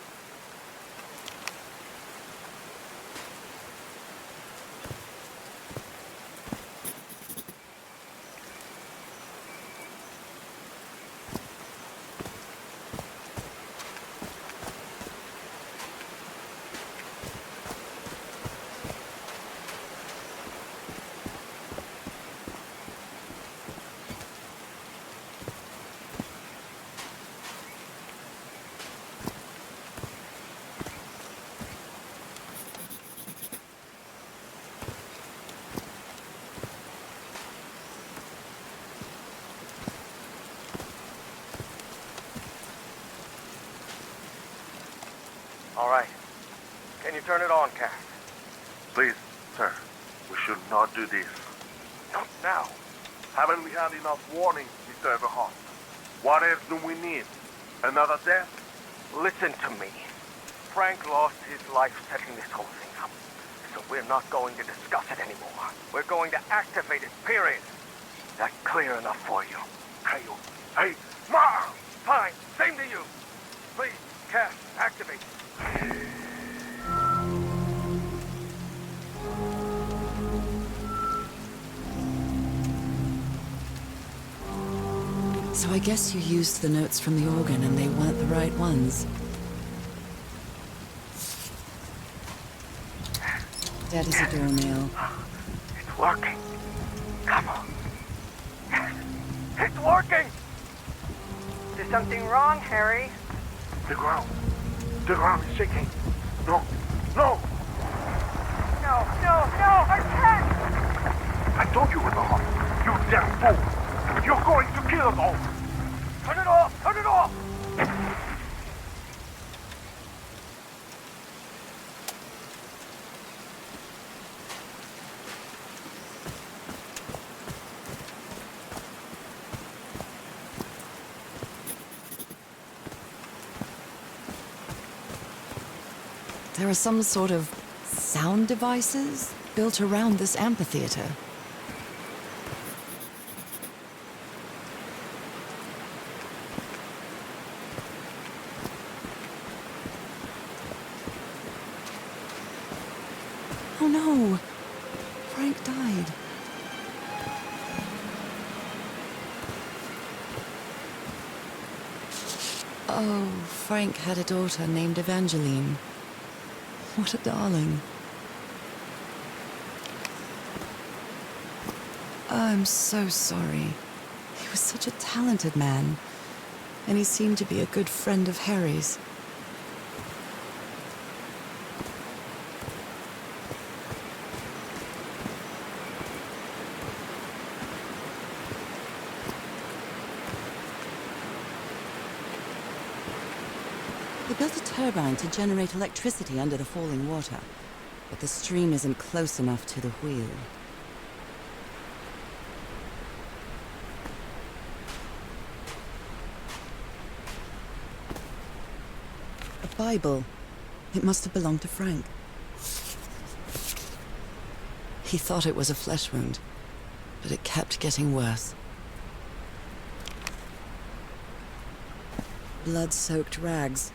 All right. Can you turn it on, Cass? Please, sir, we should not do this. Not now. Haven't we had enough warning, Mr. Everhart? What else do we need? Another death? Listen to me. Frank lost his life setting this whole thing up. So we're not going to discuss it anymore. We're going to activate it, period. That clear enough for you? Hey, Ma! Fine. Same to you. Please, Cass, activate. So I guess you used the notes from the organ and they weren't the right ones. Dead as a doornail. It's working. Come on. Yes, it's working! Is there something wrong, Harry? The ground is shaking. No! No, I can't! I told you, Everhart. You damn fool! You're going to kill us all! Turn it off! Turn it off! There are some sort of sound devices built around this amphitheater. Oh no! Frank died. Oh, Frank had a daughter named Evangeline. What a darling. I'm so sorry. He was such a talented man, and he seemed to be a good friend of Harry's. They built a turbine to generate electricity under the falling water, but the stream isn't close enough to the wheel. A Bible. It must have belonged to Frank. He thought it was a flesh wound, but it kept getting worse. Blood-soaked rags.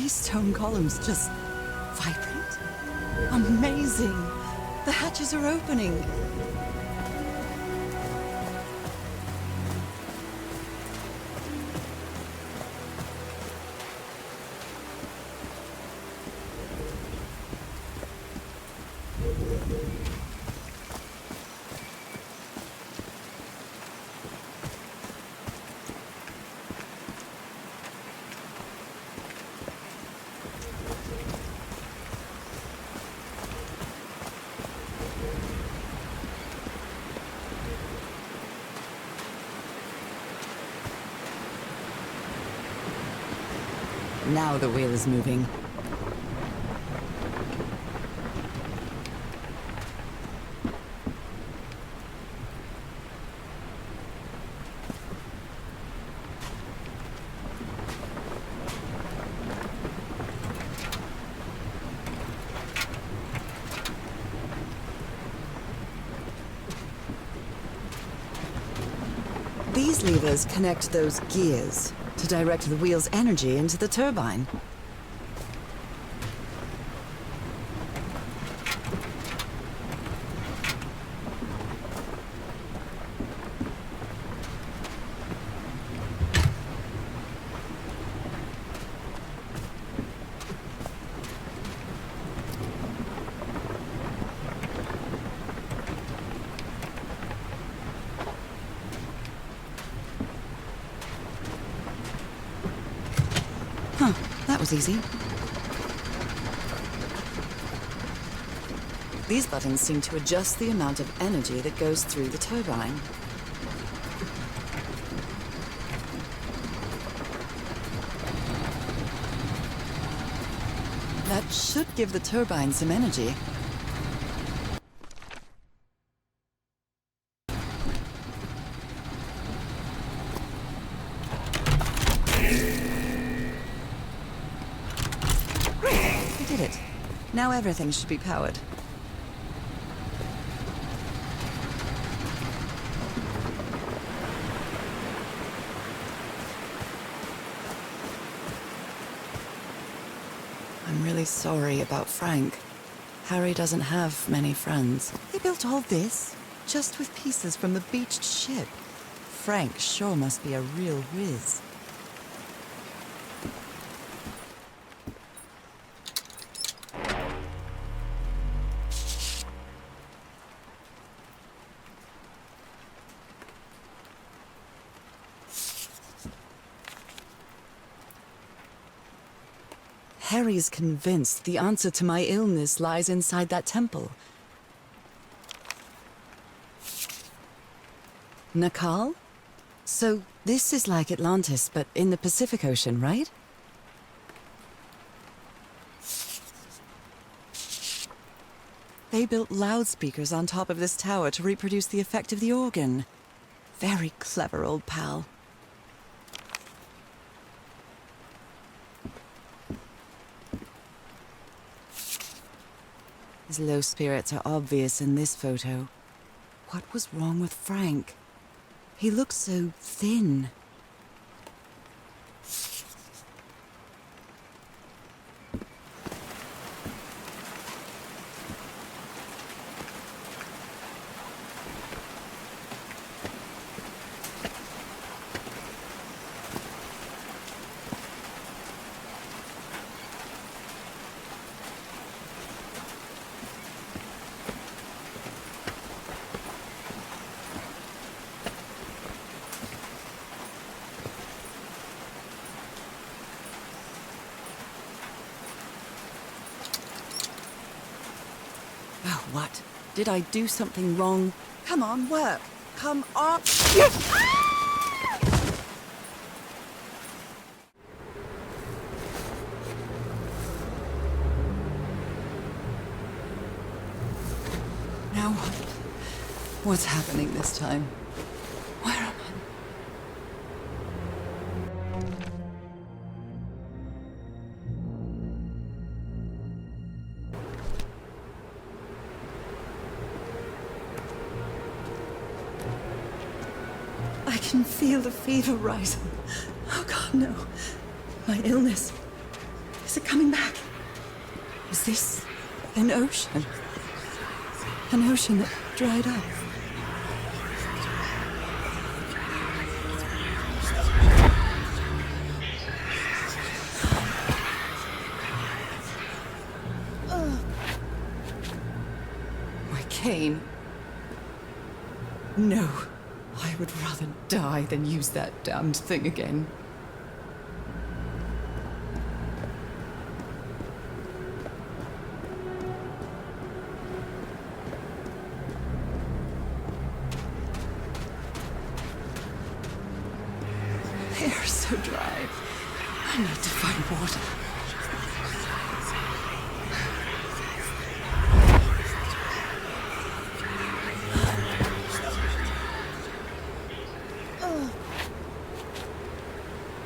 these stone columns just vibrate? Amazing! The hatches are opening. Now the wheel is moving. These levers connect those gears to direct the wheel's energy into the turbine. That was easy. These buttons seem to adjust the amount of energy that goes through the turbine. That should give the turbine some energy. Now everything should be powered. I'm really sorry about Frank. Harry doesn't have many friends. They built all this just with pieces from the beached ship. Frank sure must be a real whiz. Harry's convinced the answer to my illness lies inside that temple. Nakal? So this is like Atlantis, but in the Pacific Ocean, right? They built loudspeakers on top of this tower to reproduce the effect of the organ. Very clever, old pal. His low spirits are obvious in this photo. What was wrong with Frank? He looked so thin. What? Did I do something wrong? Come on, work! Come on! Now what? What's happening this time? Where am I? I can feel the fever rising. Oh God, no. My illness. Is Is it coming back? Is this an ocean? An ocean that dried up? My cane. No. I would rather die than use that damned thing again. They're so dry. I need to find water.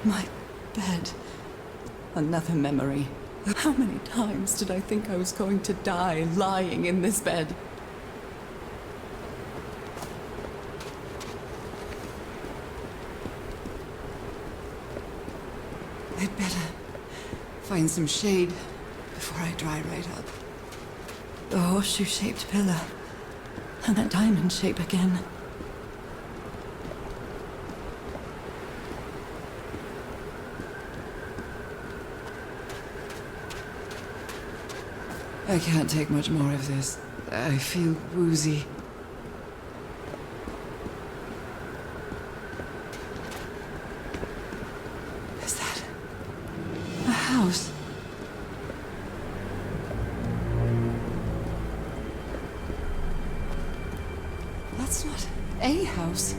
My bed. Another memory. How many times did I think I was going to die lying in this bed? I'd better find some shade before I dry right up. The horseshoe-shaped pillar. And that diamond shape again. I can't take much more of this. I feel woozy. Is that a house? That's not a house.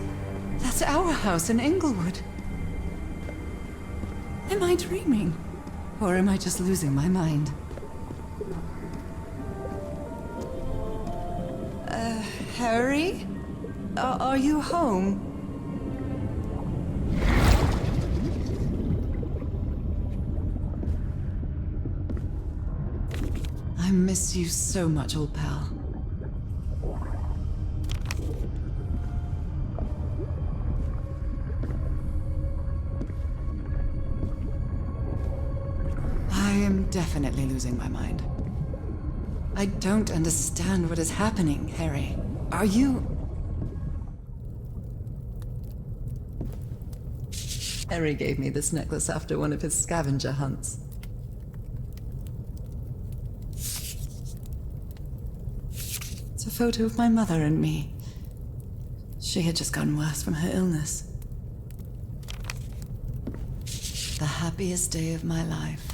That's our house in Inglewood. Am I dreaming? Or am I just losing my mind? Harry? Are you home? I miss you so much, old pal. I am definitely losing my mind. I don't understand what is happening, Harry. Are you... Harry gave me this necklace after one of his scavenger hunts. It's a photo of my mother and me. She had just gotten worse from her illness. The happiest day of my life.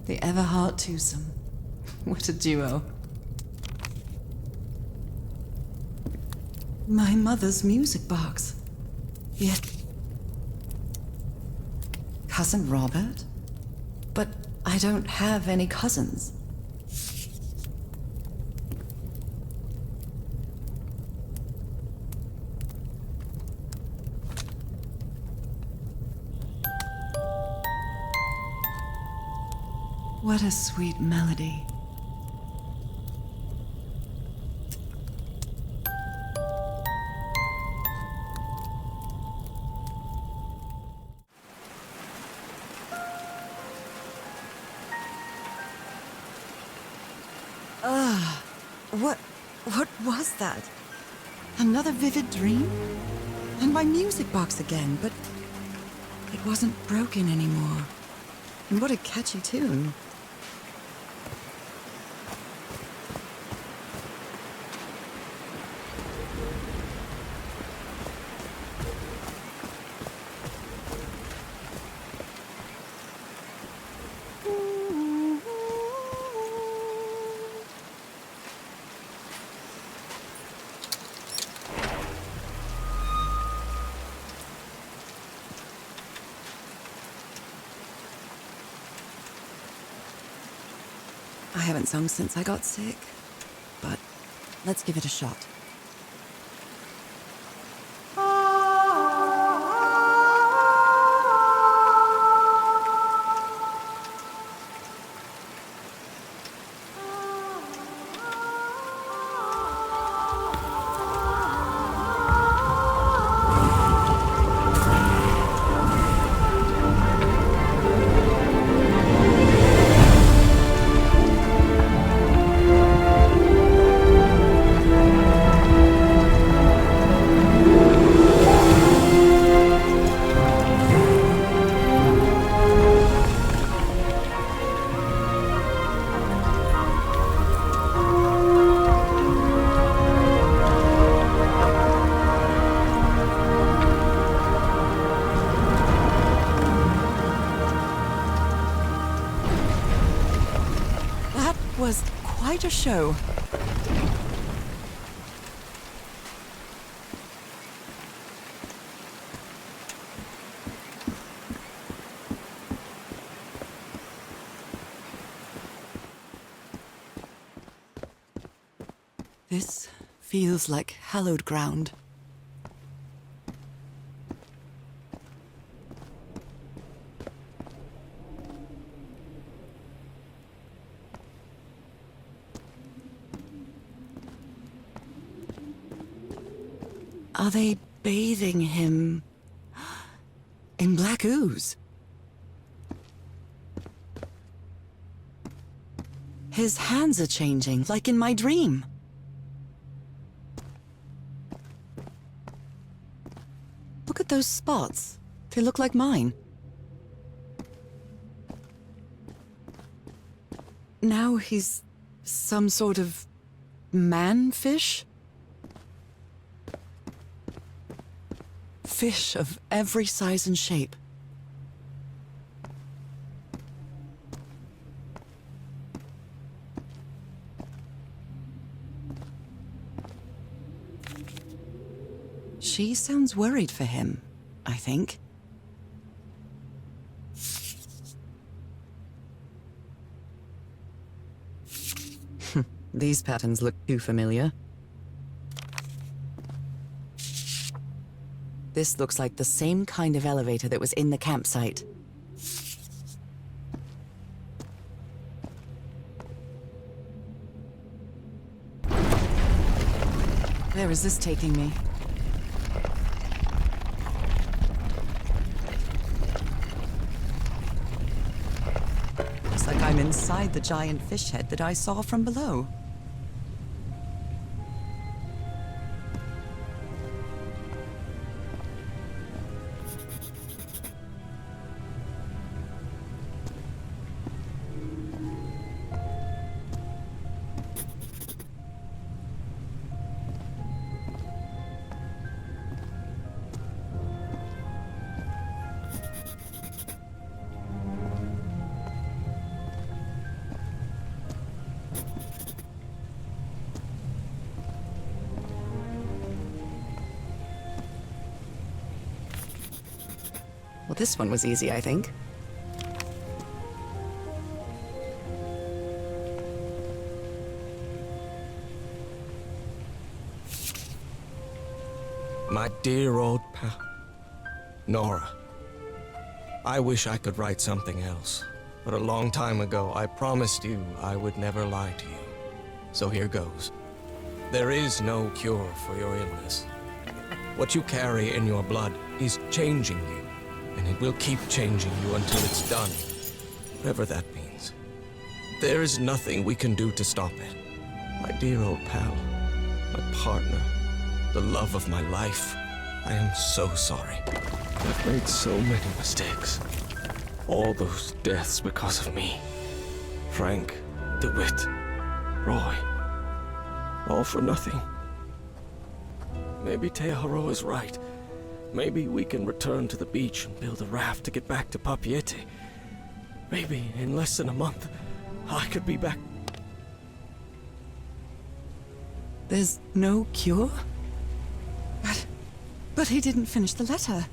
The Everhart twosome. What a duo. My mother's music box. Yet... Cousin Robert? But I don't have any cousins. What a sweet melody. What was that? Another vivid dream? And my music box again, but it wasn't broken anymore. And what a catchy tune. I haven't sung since I got sick, but let's give it a shot. was quite a show. This feels like hallowed ground. Are they bathing him in black ooze? His hands are changing, like in my dream. Look at those spots. They look like mine. Now he's some sort of man-fish? Fish of every size and shape. She sounds worried for him, I think. These patterns look too familiar. This looks like the same kind of elevator that was in the campsite. Where is this taking me? Looks like I'm inside the giant fish head that I saw from below. Well, this one was easy, I think. My dear old pal, Nora. I wish I could write something else, but a long time ago I promised you I would never lie to you. So here goes. There is no cure for your illness. What you carry in your blood is changing you, and it will keep changing you until it's done, whatever that means. There is nothing we can do to stop it. My dear old pal, my partner, the love of my life, I am so sorry. I've made so many mistakes. All those deaths because of me. Frank, DeWitt, Roy, all for nothing. Maybe Teodoro is right. Maybe we can return to the beach and build a raft to get back to Papeete. Maybe in less than a month, I could be back. There's no cure? But he didn't finish the letter.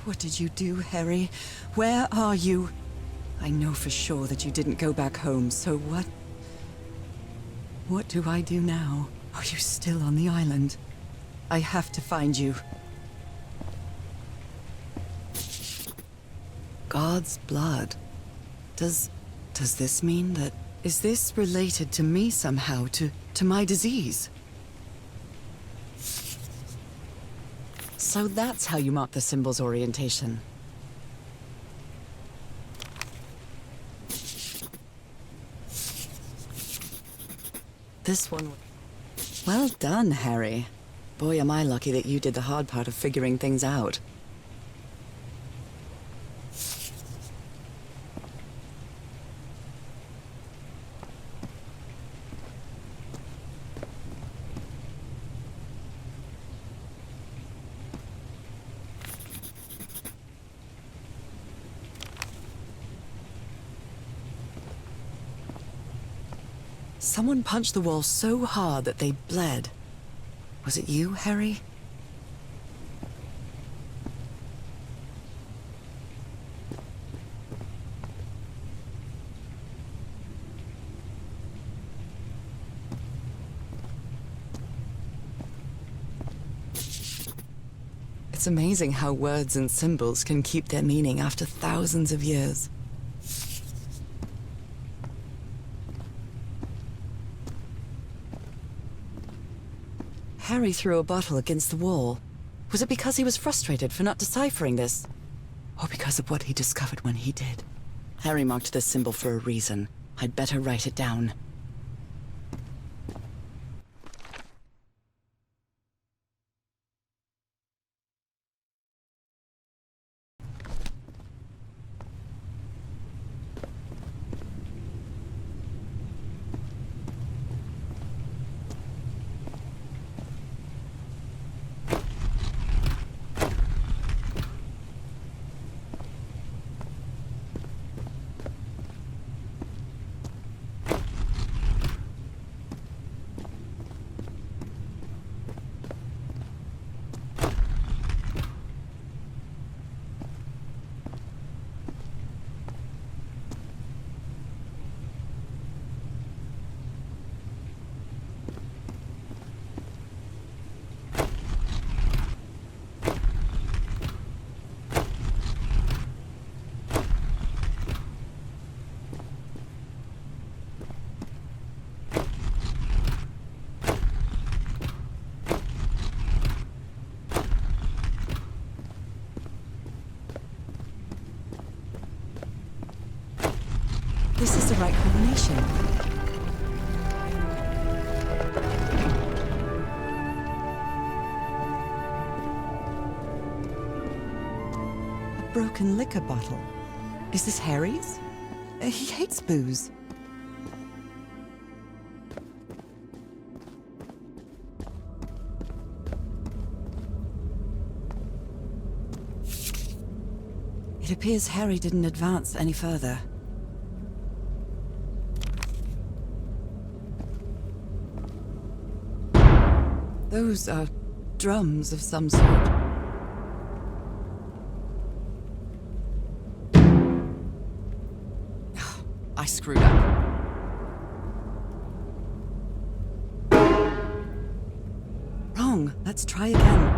What did you do, Harry? Where are you? I know for sure that you didn't go back home, so what? What do I do now? Are you still on the island? I have to find you. God's blood. Does this mean that... Is this related to me somehow, to my disease? So that's how you mark the symbol's orientation. This one... Well done, Harry. Boy, am I lucky that you did the hard part of figuring things out. Someone punched the wall so hard that they bled. Was it you, Harry? It's amazing how words and symbols can keep their meaning after thousands of years. Harry threw a bottle against the wall. Was it because he was frustrated for not deciphering this? Or because of what he discovered when he did? Harry marked this symbol for a reason. I'd better write it down. This is the right combination. A broken liquor bottle. Is this Harry's? He hates booze. It appears Harry didn't advance any further. Those are drums of some sort. I screwed up. Wrong. Let's try again.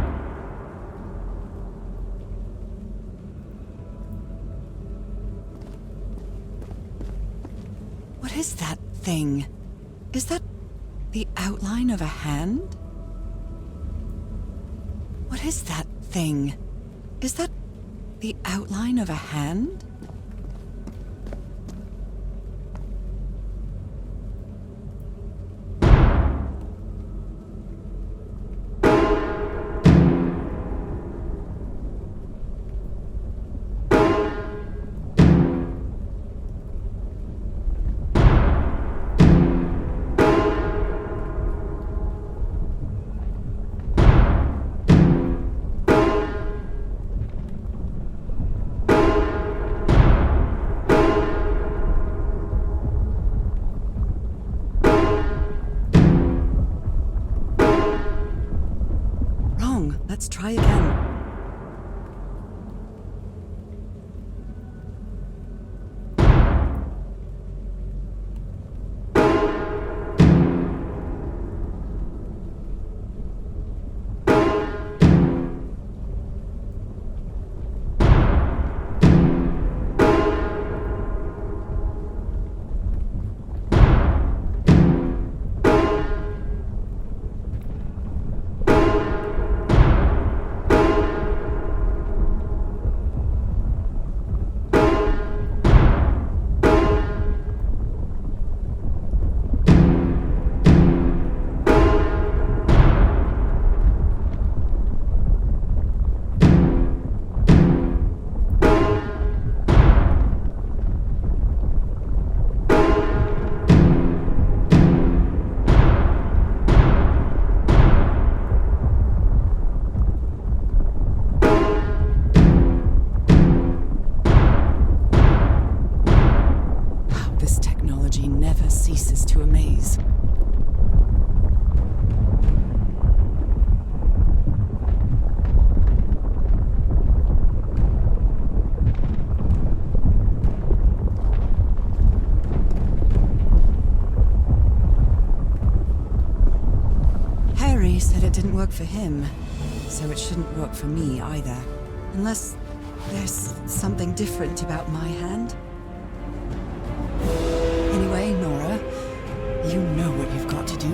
What is that thing? Is that the outline of a hand? What is that thing? Is that the outline of a hand? Let's try again. never ceases to amaze. Harry said it didn't work for him, so it shouldn't work for me either. Unless there's something different about my hand. Anyway, Nora, you know what you've got to do.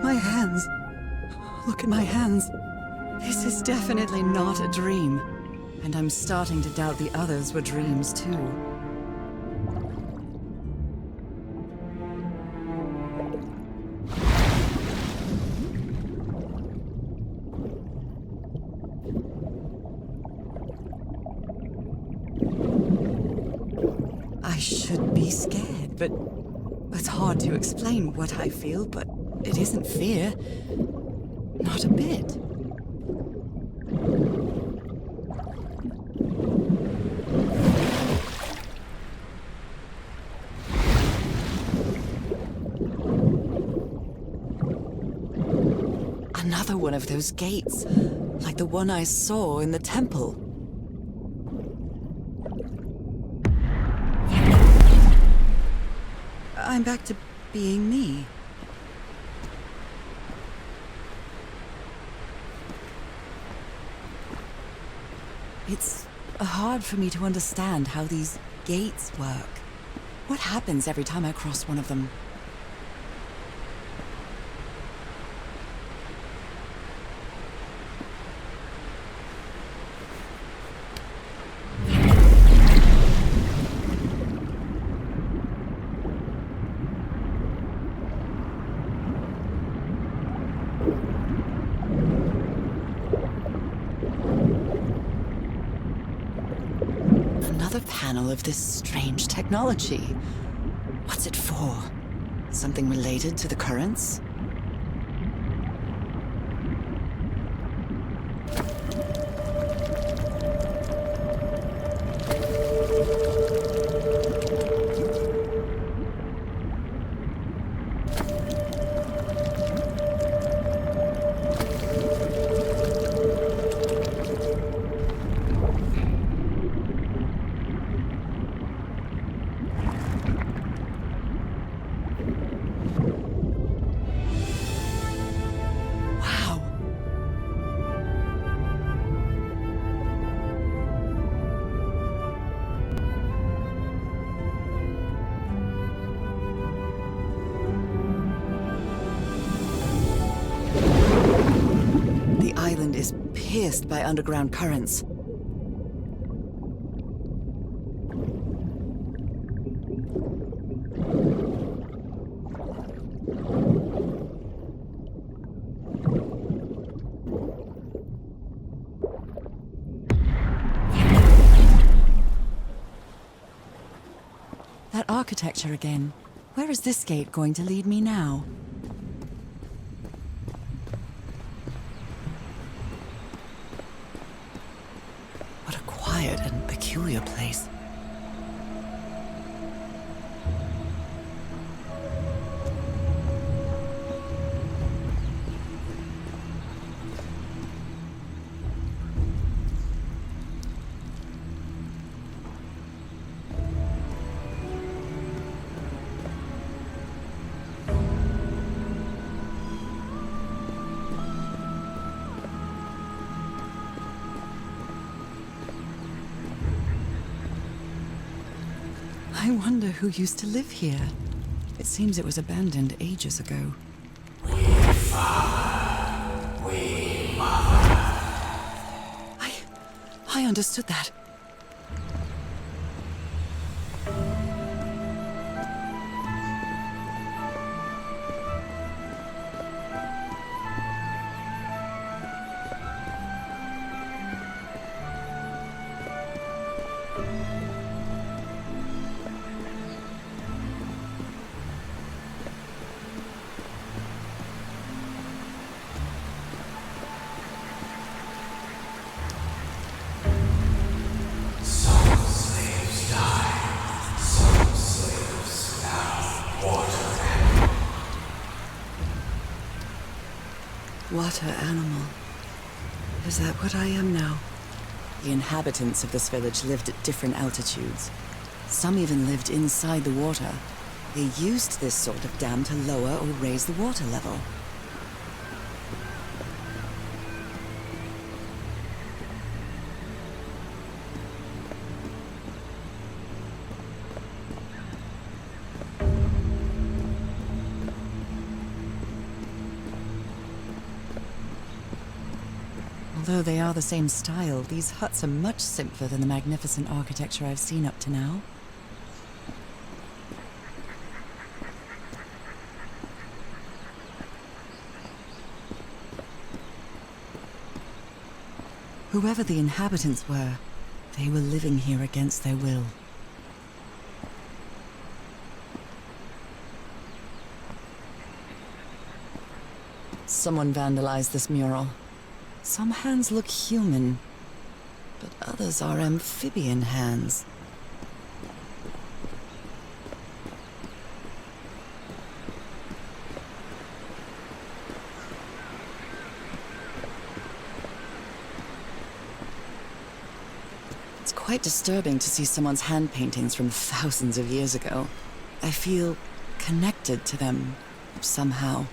My hands. Look at my hands. This is definitely not a dream. And I'm starting to doubt the others were dreams too. I should be scared, but it's hard to explain what I feel, but it isn't fear. Not a bit. Another one of those gates, like the one I saw in the temple. I'm back to being me. It's hard for me to understand how these gates work. What happens every time I cross one of them? Another panel of this strange technology. What's it for? Something related to the currents? Is pierced by underground currents. That architecture again. Where is this gate going to lead me now? And peculiar place. I wonder who used to live here. It seems it was abandoned ages ago. We father, we mother. I understood that. water animal. Is that what I am now? The inhabitants of this village lived at different altitudes. Some even lived inside the water. They used this sort of dam to lower or raise the water level. Although they are the same style, these huts are much simpler than the magnificent architecture I've seen up to now. Whoever the inhabitants were, they were living here against their will. Someone vandalized this mural. Some hands look human, but others are amphibian hands. It's quite disturbing to see someone's hand paintings from thousands of years ago. I feel connected to them somehow.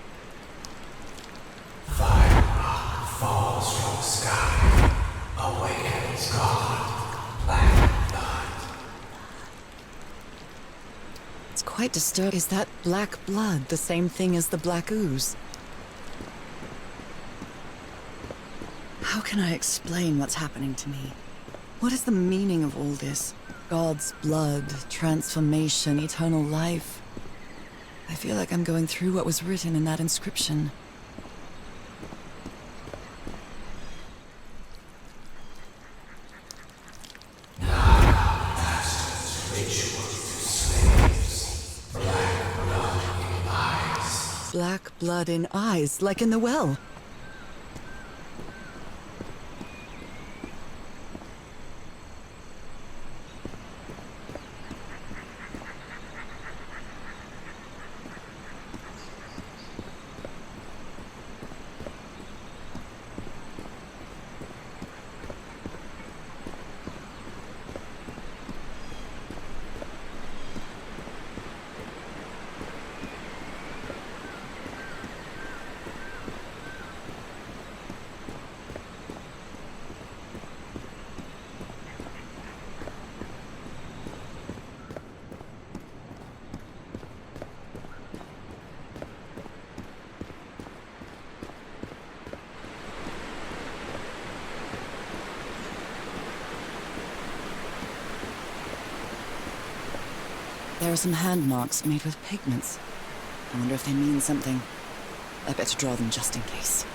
Falls from the sky, awakens God, black blood. It's quite disturbing. Is that black blood the same thing as the black ooze? How can I explain what's happening to me? What is the meaning of all this? God's blood, transformation, eternal life. I feel like I'm going through what was written in that inscription. Black blood in eyes, like in the well. There are some hand marks made with pigments. I wonder if they mean something. I better draw them just in case.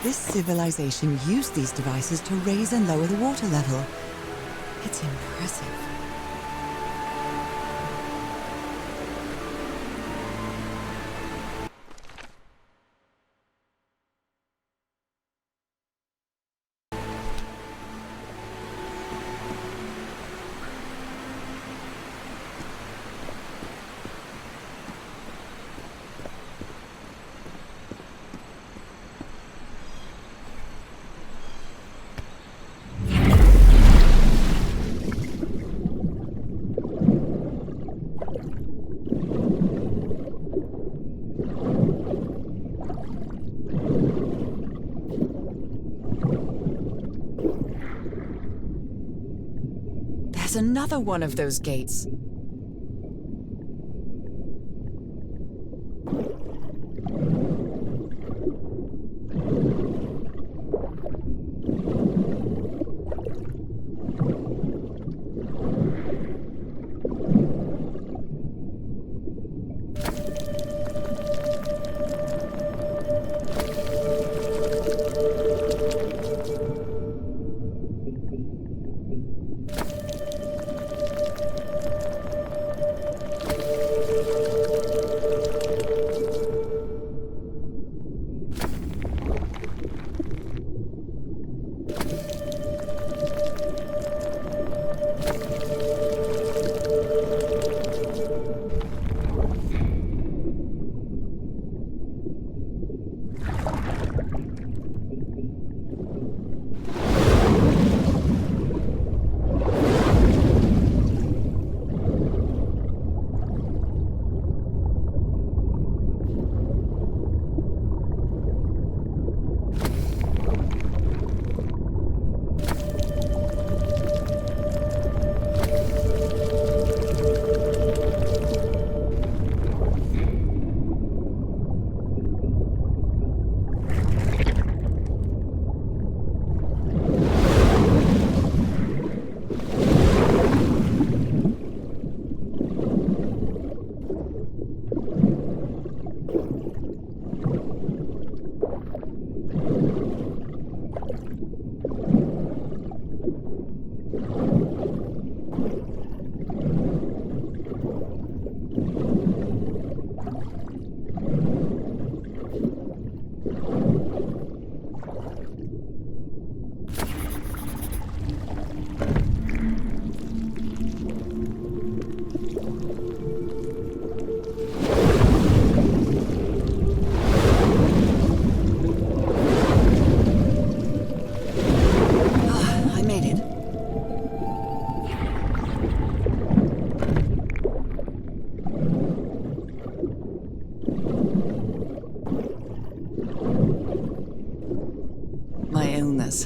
This civilization used these devices to raise and lower the water level. It's impressive. Another one of those gates.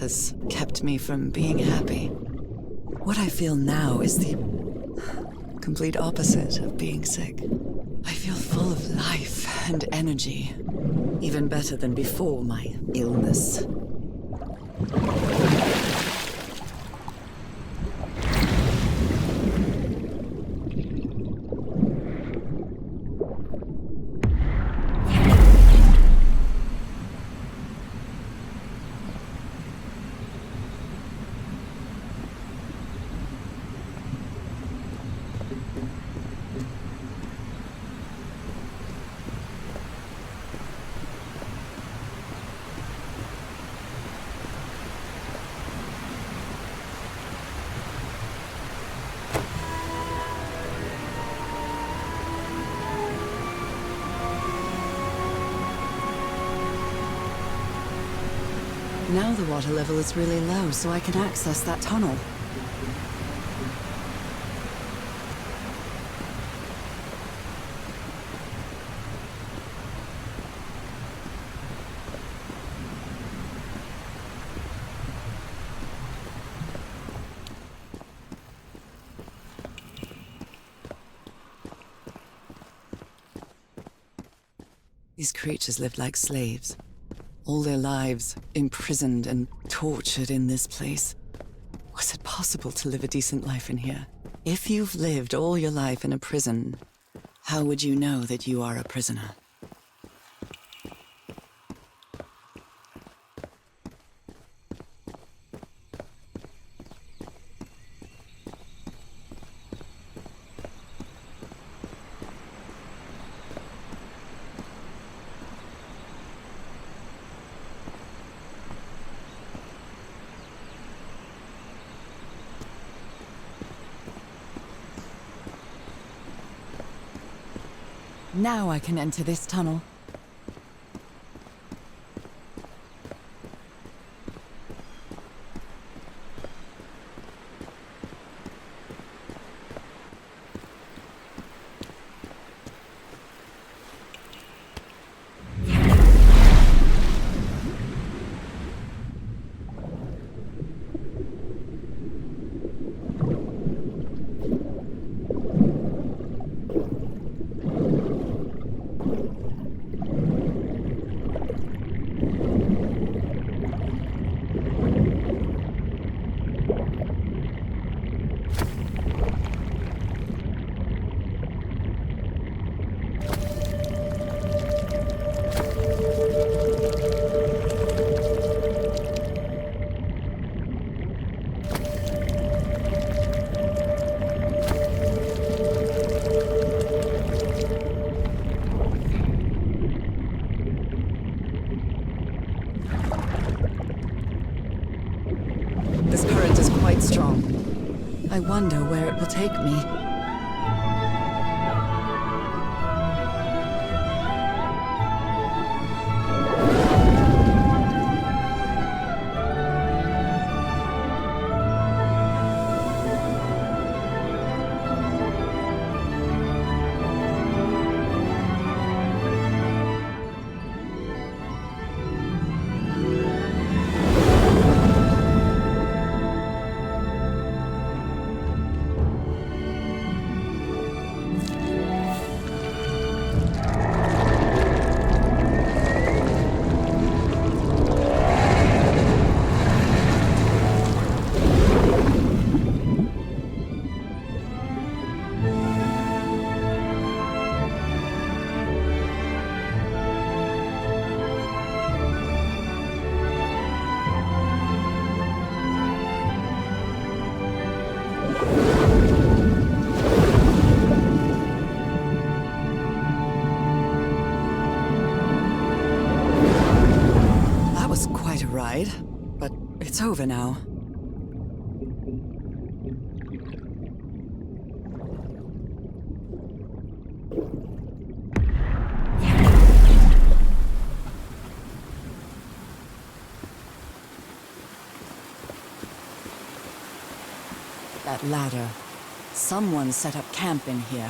Has kept me from being happy. What I feel now is the complete opposite of being sick. I feel full of life and energy, even better than before my illness. Now the water level is really low, so I can access that tunnel. These creatures lived like slaves. All their lives imprisoned and tortured in this place. Was it possible to live a decent life in here? If you've lived all your life in a prison, how would you know that you are a prisoner? Now I can enter this tunnel. This current is quite strong. I wonder where it will take me. But it's over now. That ladder. Someone set up camp in here.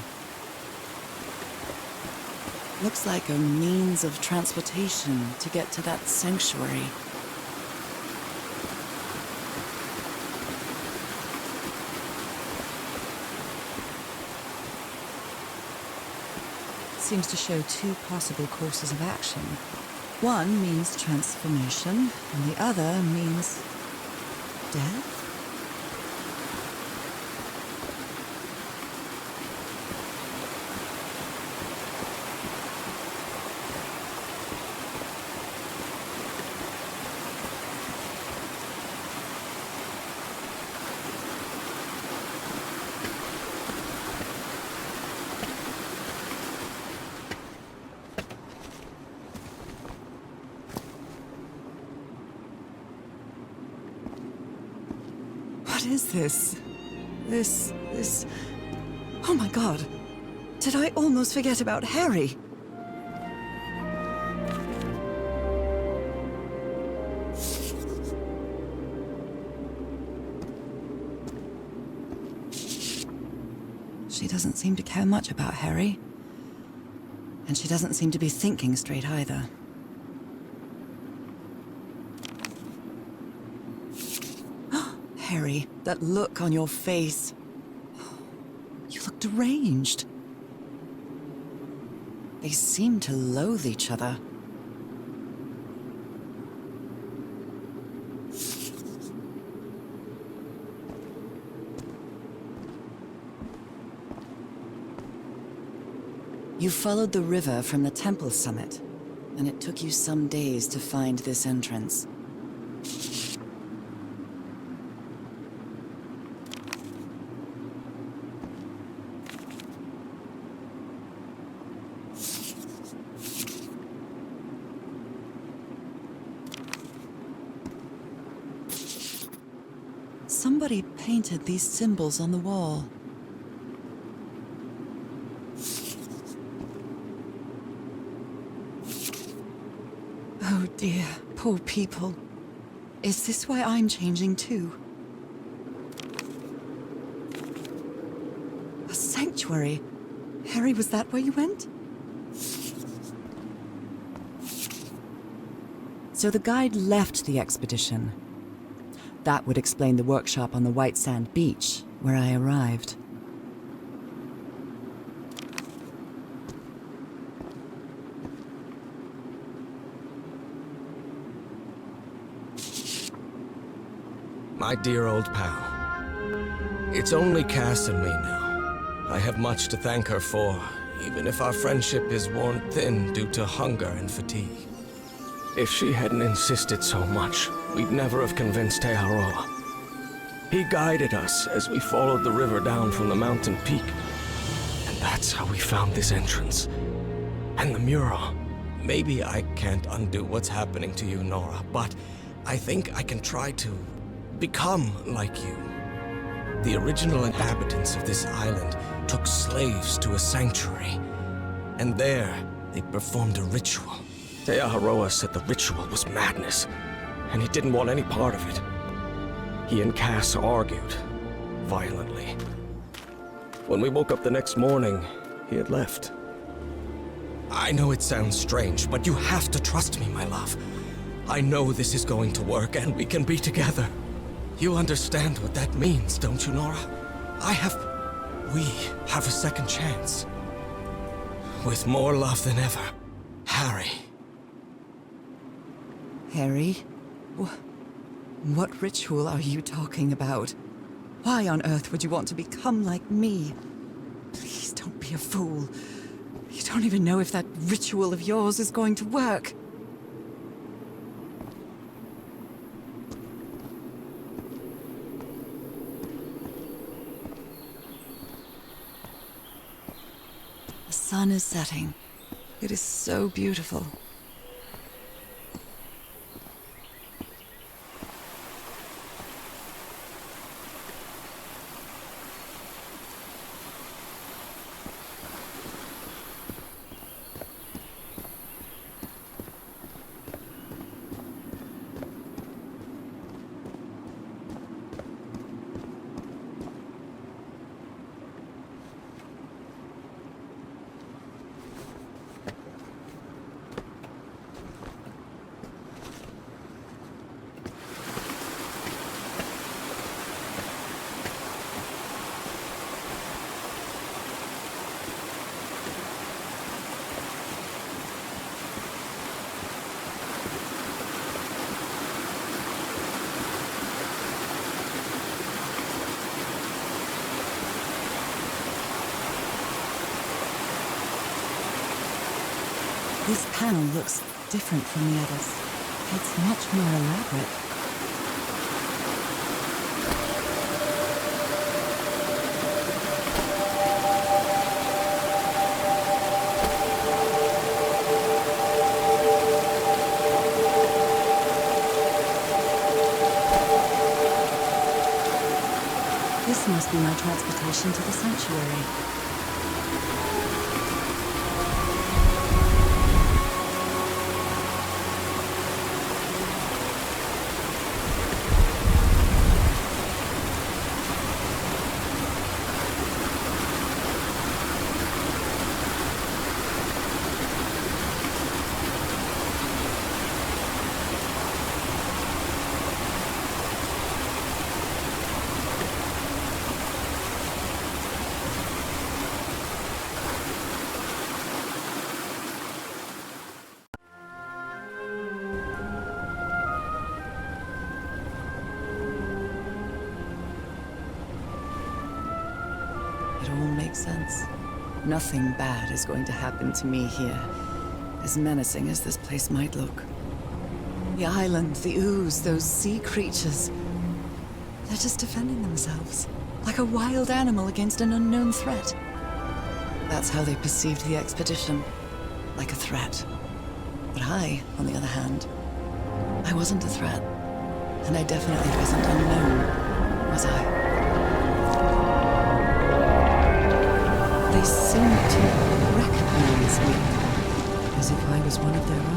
Looks like a means of transportation to get to that sanctuary. Seems to show two possible courses of action. One means transformation, and the other means death? What is this? This... Oh my god! Did I almost forget about Harry? She doesn't seem to care much about Harry. And she doesn't seem to be thinking straight either. Harry, that look on your face. You look deranged. They seem to loathe each other. You followed the river from the temple summit, and it took you some days to find this entrance. Somebody painted these symbols on the wall. Oh dear, poor people. Is this why I'm changing too? A sanctuary? Harry, was that where you went? So the guide left the expedition. That would explain the workshop on the white sand beach, where I arrived. My dear old pal. It's only Cass and me now. I have much to thank her for, even if our friendship is worn thin due to hunger and fatigue. If she hadn't insisted so much, we'd never have convinced Aotearoa. He guided us as we followed the river down from the mountain peak. And that's how we found this entrance. And the mural. Maybe I can't undo what's happening to you, Nora, but I think I can try to become like you. The original inhabitants of this island took slaves to a sanctuary, and there they performed a ritual. Aotearoa said the ritual was madness, and he didn't want any part of it. He and Cass argued, violently. When we woke up the next morning, he had left. I know it sounds strange, but you have to trust me, my love. I know this is going to work, and we can be together. You understand what that means, don't you, Nora? We have a second chance. With more love than ever, Harry. Harry? What ritual are you talking about? Why on earth would you want to become like me? Please don't be a fool. You don't even know if that ritual of yours is going to work. The sun is setting. It is so beautiful. This panel looks different from the others. It's much more elaborate. This must be my transportation to the sanctuary. It all makes sense. Nothing bad is going to happen to me here, as menacing as this place might look. The island, the ooze, those sea creatures. They're just defending themselves, like a wild animal against an unknown threat. That's how they perceived the expedition, like a threat. But I, on the other hand, I wasn't a threat. And I definitely wasn't unknown, was I? They seemed to recognize me, as if I was one of their own.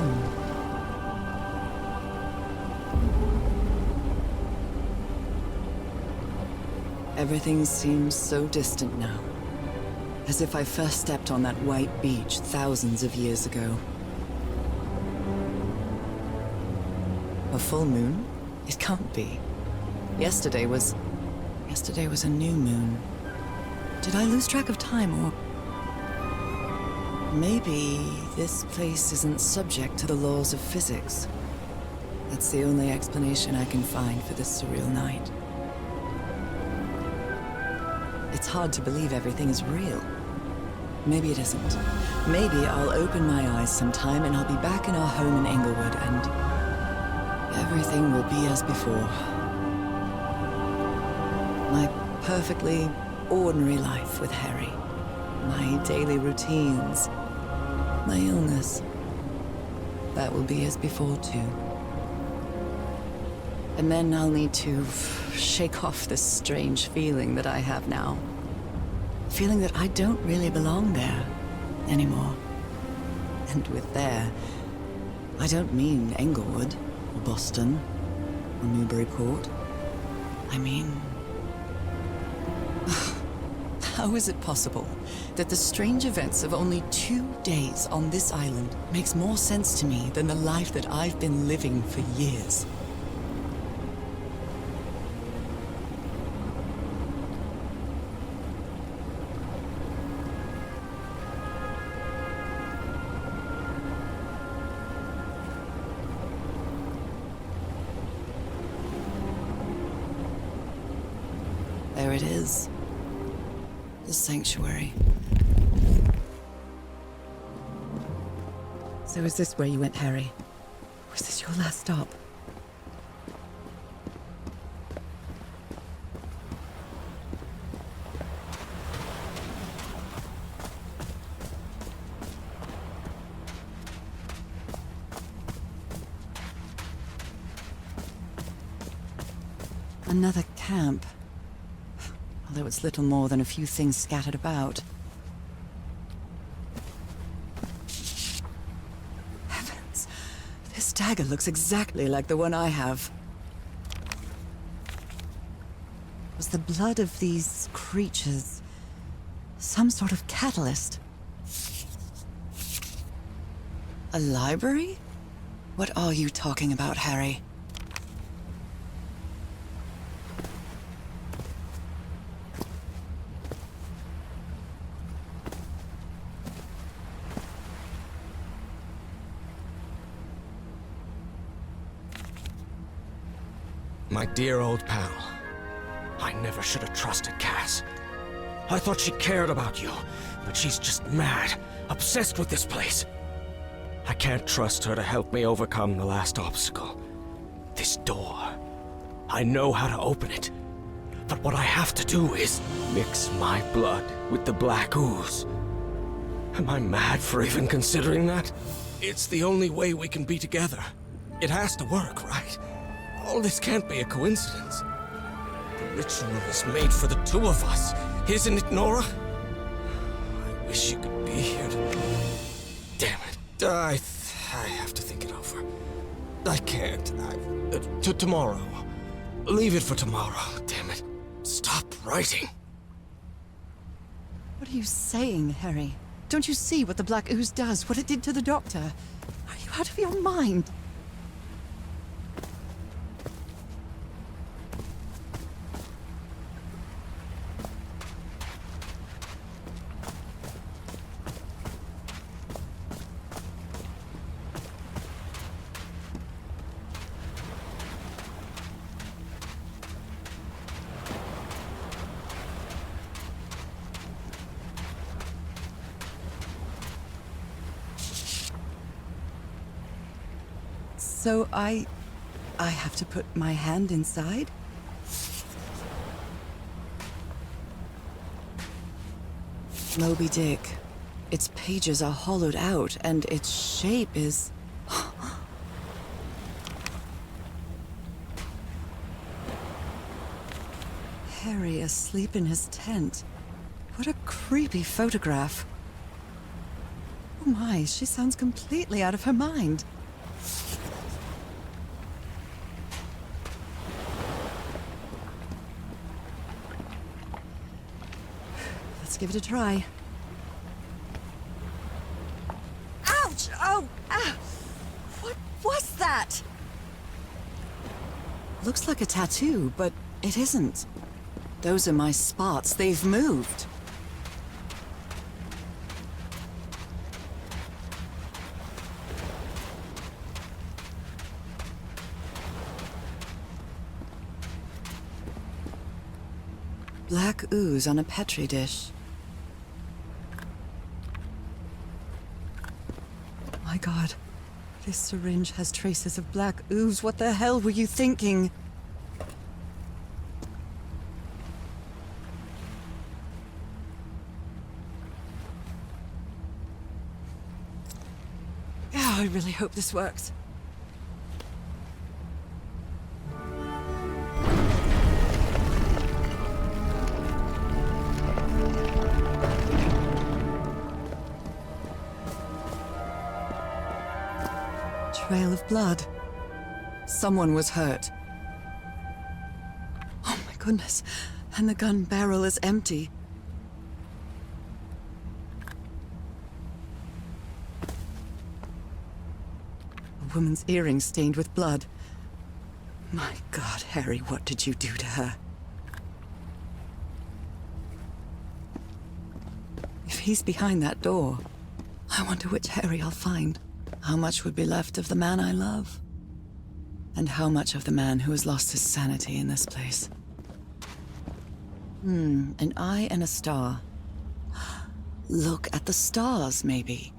Everything seems so distant now. As if I first stepped on that white beach thousands of years ago. A full moon? It can't be. Yesterday was a new moon. Did I lose track of time, or... Maybe this place isn't subject to the laws of physics. That's the only explanation I can find for this surreal night. It's hard to believe everything is real. Maybe it isn't. Maybe I'll open my eyes sometime and I'll be back in our home in Englewood and everything will be as before. My perfectly ordinary life with Harry. My daily routines. My illness. That will be as before too. And then I'll need to shake off this strange feeling that I have now. Feeling that I don't really belong there anymore. And with there, I don't mean Englewood, or Boston, or Newburyport. I mean... How is it possible that the strange events of only 2 days on this island makes more sense to me than the life that I've been living for years? There it is. The sanctuary. So is this where you went, Harry? Was this your last stop? Another camp. Although it's little more than a few things scattered about. Heavens! This dagger looks exactly like the one I have. Was the blood of these creatures some sort of catalyst? A library? What are you talking about, Harry? My dear old pal. I never should have trusted Cass. I thought she cared about you, but she's just mad, obsessed with this place. I can't trust her to help me overcome the last obstacle. This door. I know how to open it. But what I have to do is mix my blood with the black ooze. Am I mad for even considering that? It's the only way we can be together. It has to work, right? All this can't be a coincidence. The ritual is made for the two of us, isn't it, Nora? I wish you could be here to... Damn it. I have to think it over. I can't. Tomorrow. Leave it for tomorrow. Damn it. Stop writing. What are you saying, Harry? Don't you see what the black ooze does? What it did to the doctor? Are you out of your mind? So I have to put my hand inside? Moby Dick. Its pages are hollowed out, and its shape is... Harry asleep in his tent. What a creepy photograph. Oh my, she sounds completely out of her mind. Let's give it a try. Ouch! Oh! Ah. What was that? Looks like a tattoo, but it isn't. Those are my spots. They've moved. Black ooze on a petri dish. My God, this syringe has traces of black ooze. What the hell were you thinking? Oh, I really hope this works. Trail of blood. Someone was hurt. Oh my goodness. And the gun barrel is empty. A woman's earring stained with blood. My God, Harry, what did you do to her? If he's behind that door, I wonder which Harry I'll find. How much would be left of the man I love? And how much of the man who has lost his sanity in this place? An eye and a star. Look at the stars, maybe.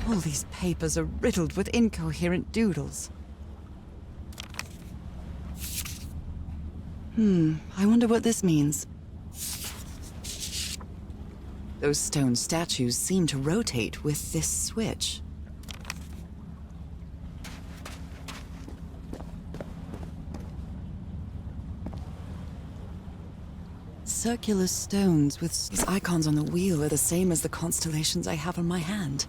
All these papers are riddled with incoherent doodles. I wonder what this means. Those stone statues seem to rotate with this switch. Circular stones with these icons on the wheel are the same as the constellations I have on my hand.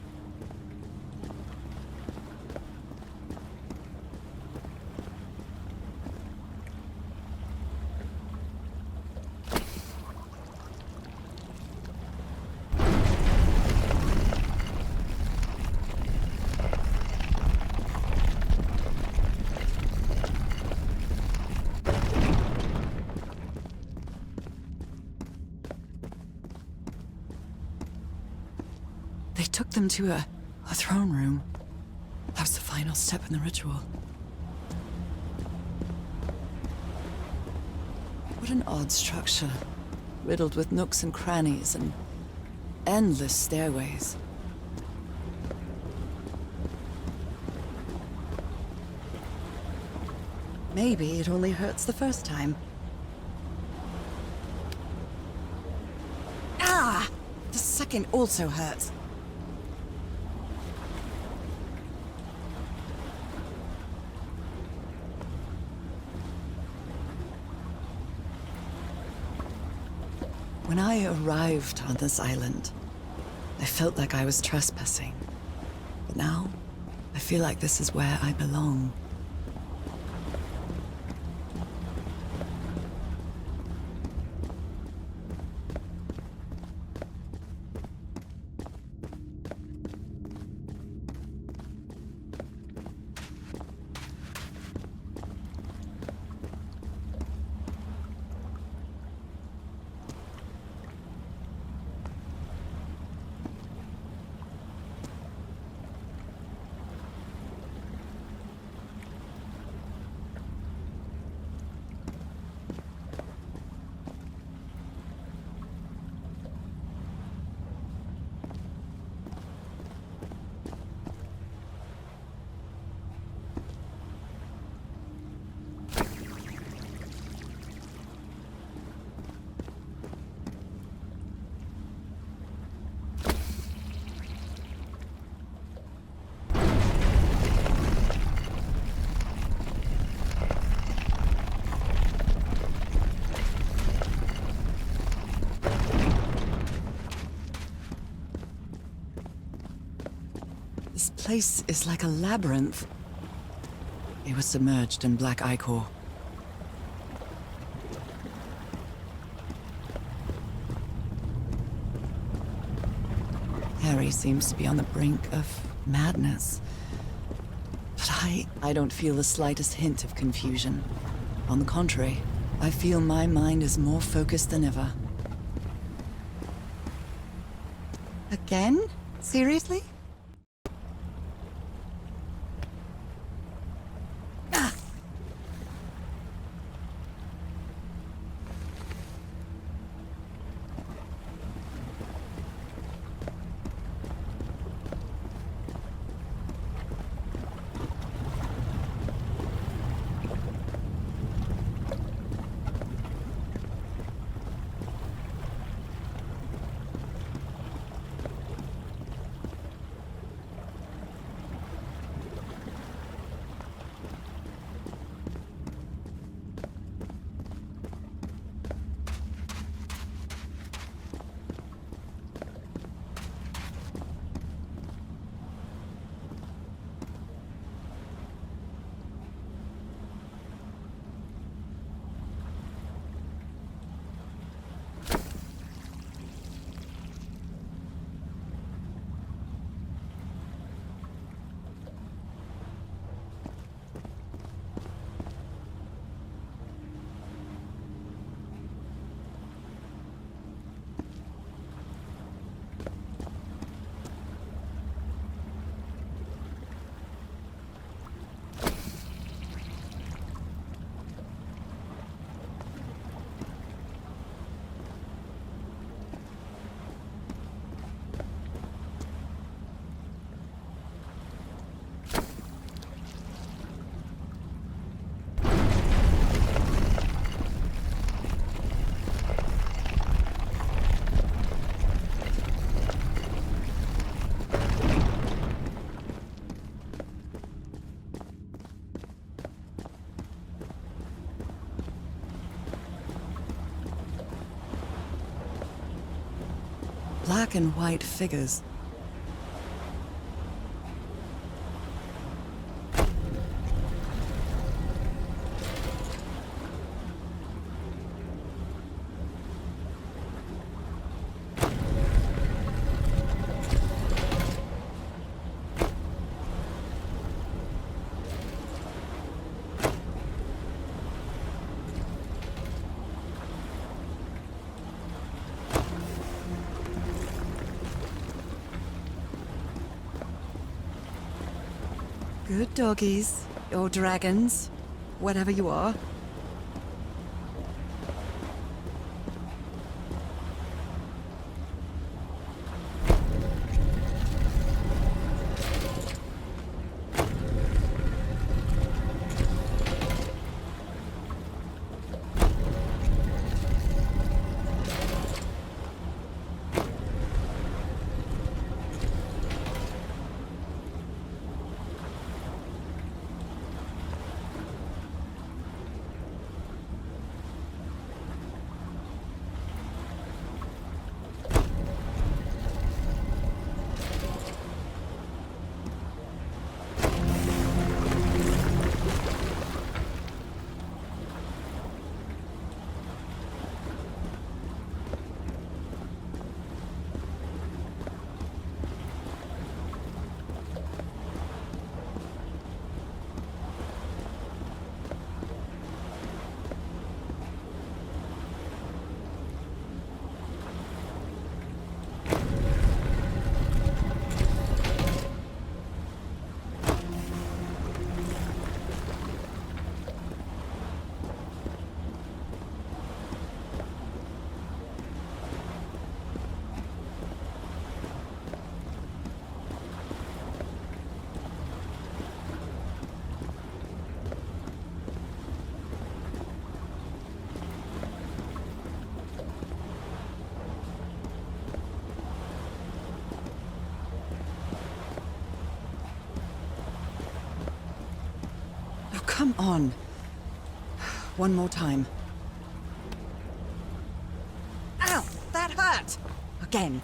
They took them to a throne room. That was the final step in the ritual. What an odd structure, riddled with nooks and crannies and endless stairways. Maybe it only hurts the first time. Ah! The second also hurts. When I arrived on this island, I felt like I was trespassing. But now, I feel like this is where I belong. This place is like a labyrinth. They were submerged in black ichor. Harry seems to be on the brink of madness. But I don't feel the slightest hint of confusion. On the contrary, I feel my mind is more focused than ever. Again? Seriously? Black and white figures. Good doggies, or dragons, whatever you are. Come on. One more time. Ow! That hurt! Again.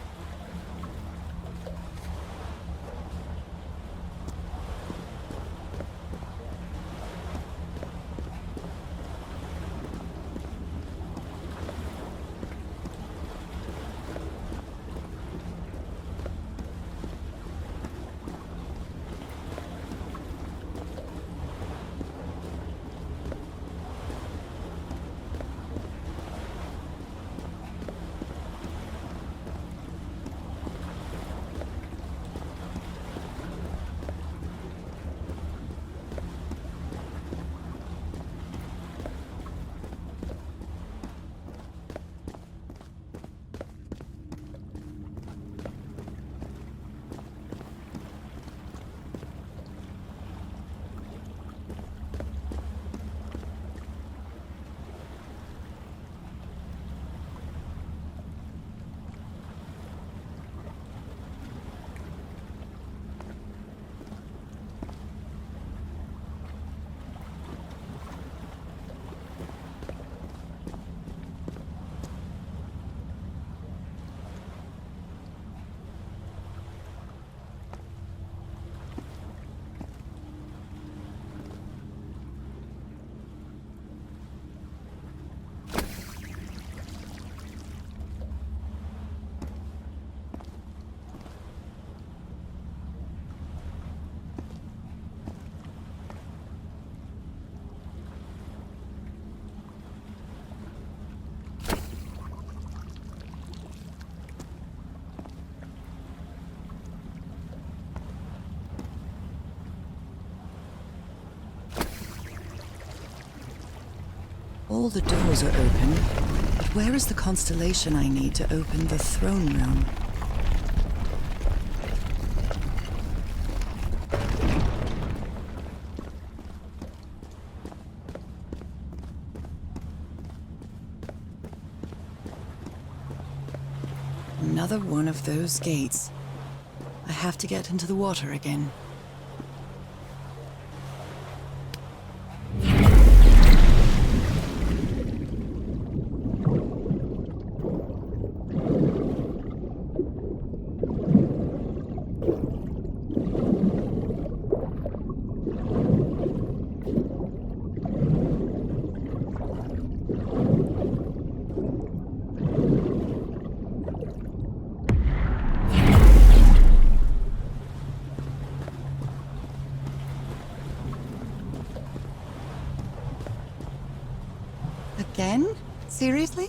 All the doors are open, but where is the constellation I need to open the throne room? Another one of those gates. I have to get into the water again. Again? Seriously?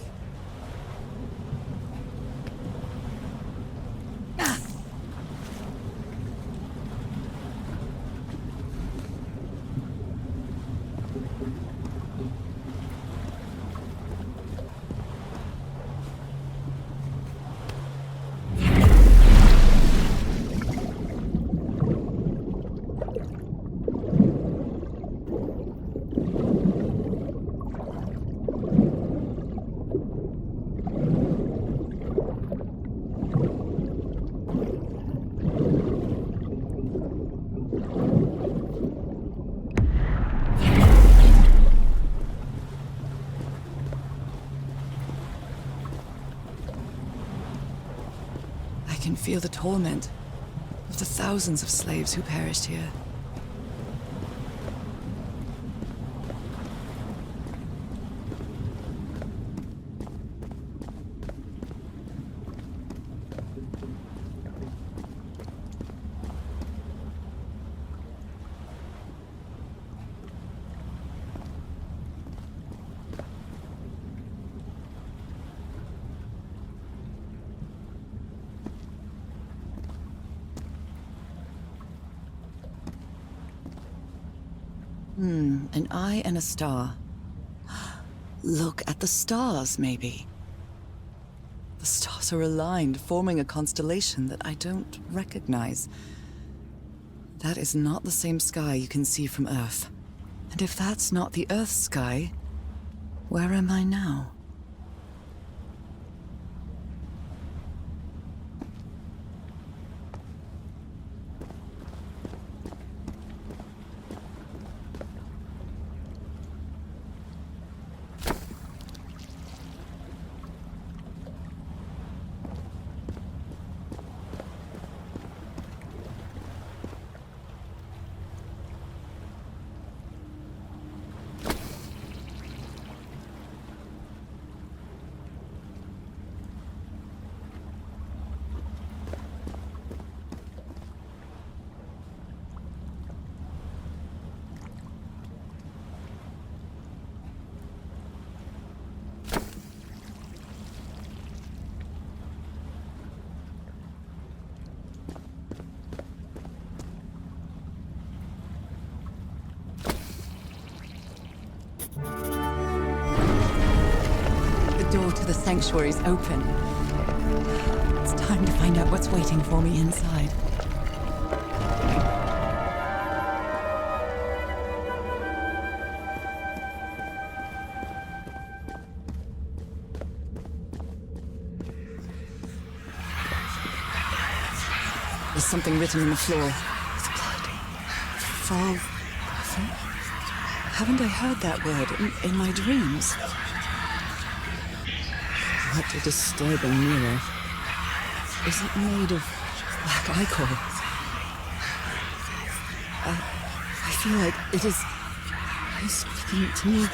I can feel the torment of the thousands of slaves who perished here. An eye and a star. Look at the stars, maybe. The stars are aligned, forming a constellation that I don't recognize. That is not the same sky you can see from Earth. And if that's not the Earth's sky, where am I now? The door to the sanctuary is open. It's time to find out what's waiting for me inside. There's something written on the floor. It's blood. Haven't I heard that word in my dreams? What a disturbing mirror. Is it made of black ichor? I feel like it is speaking to me.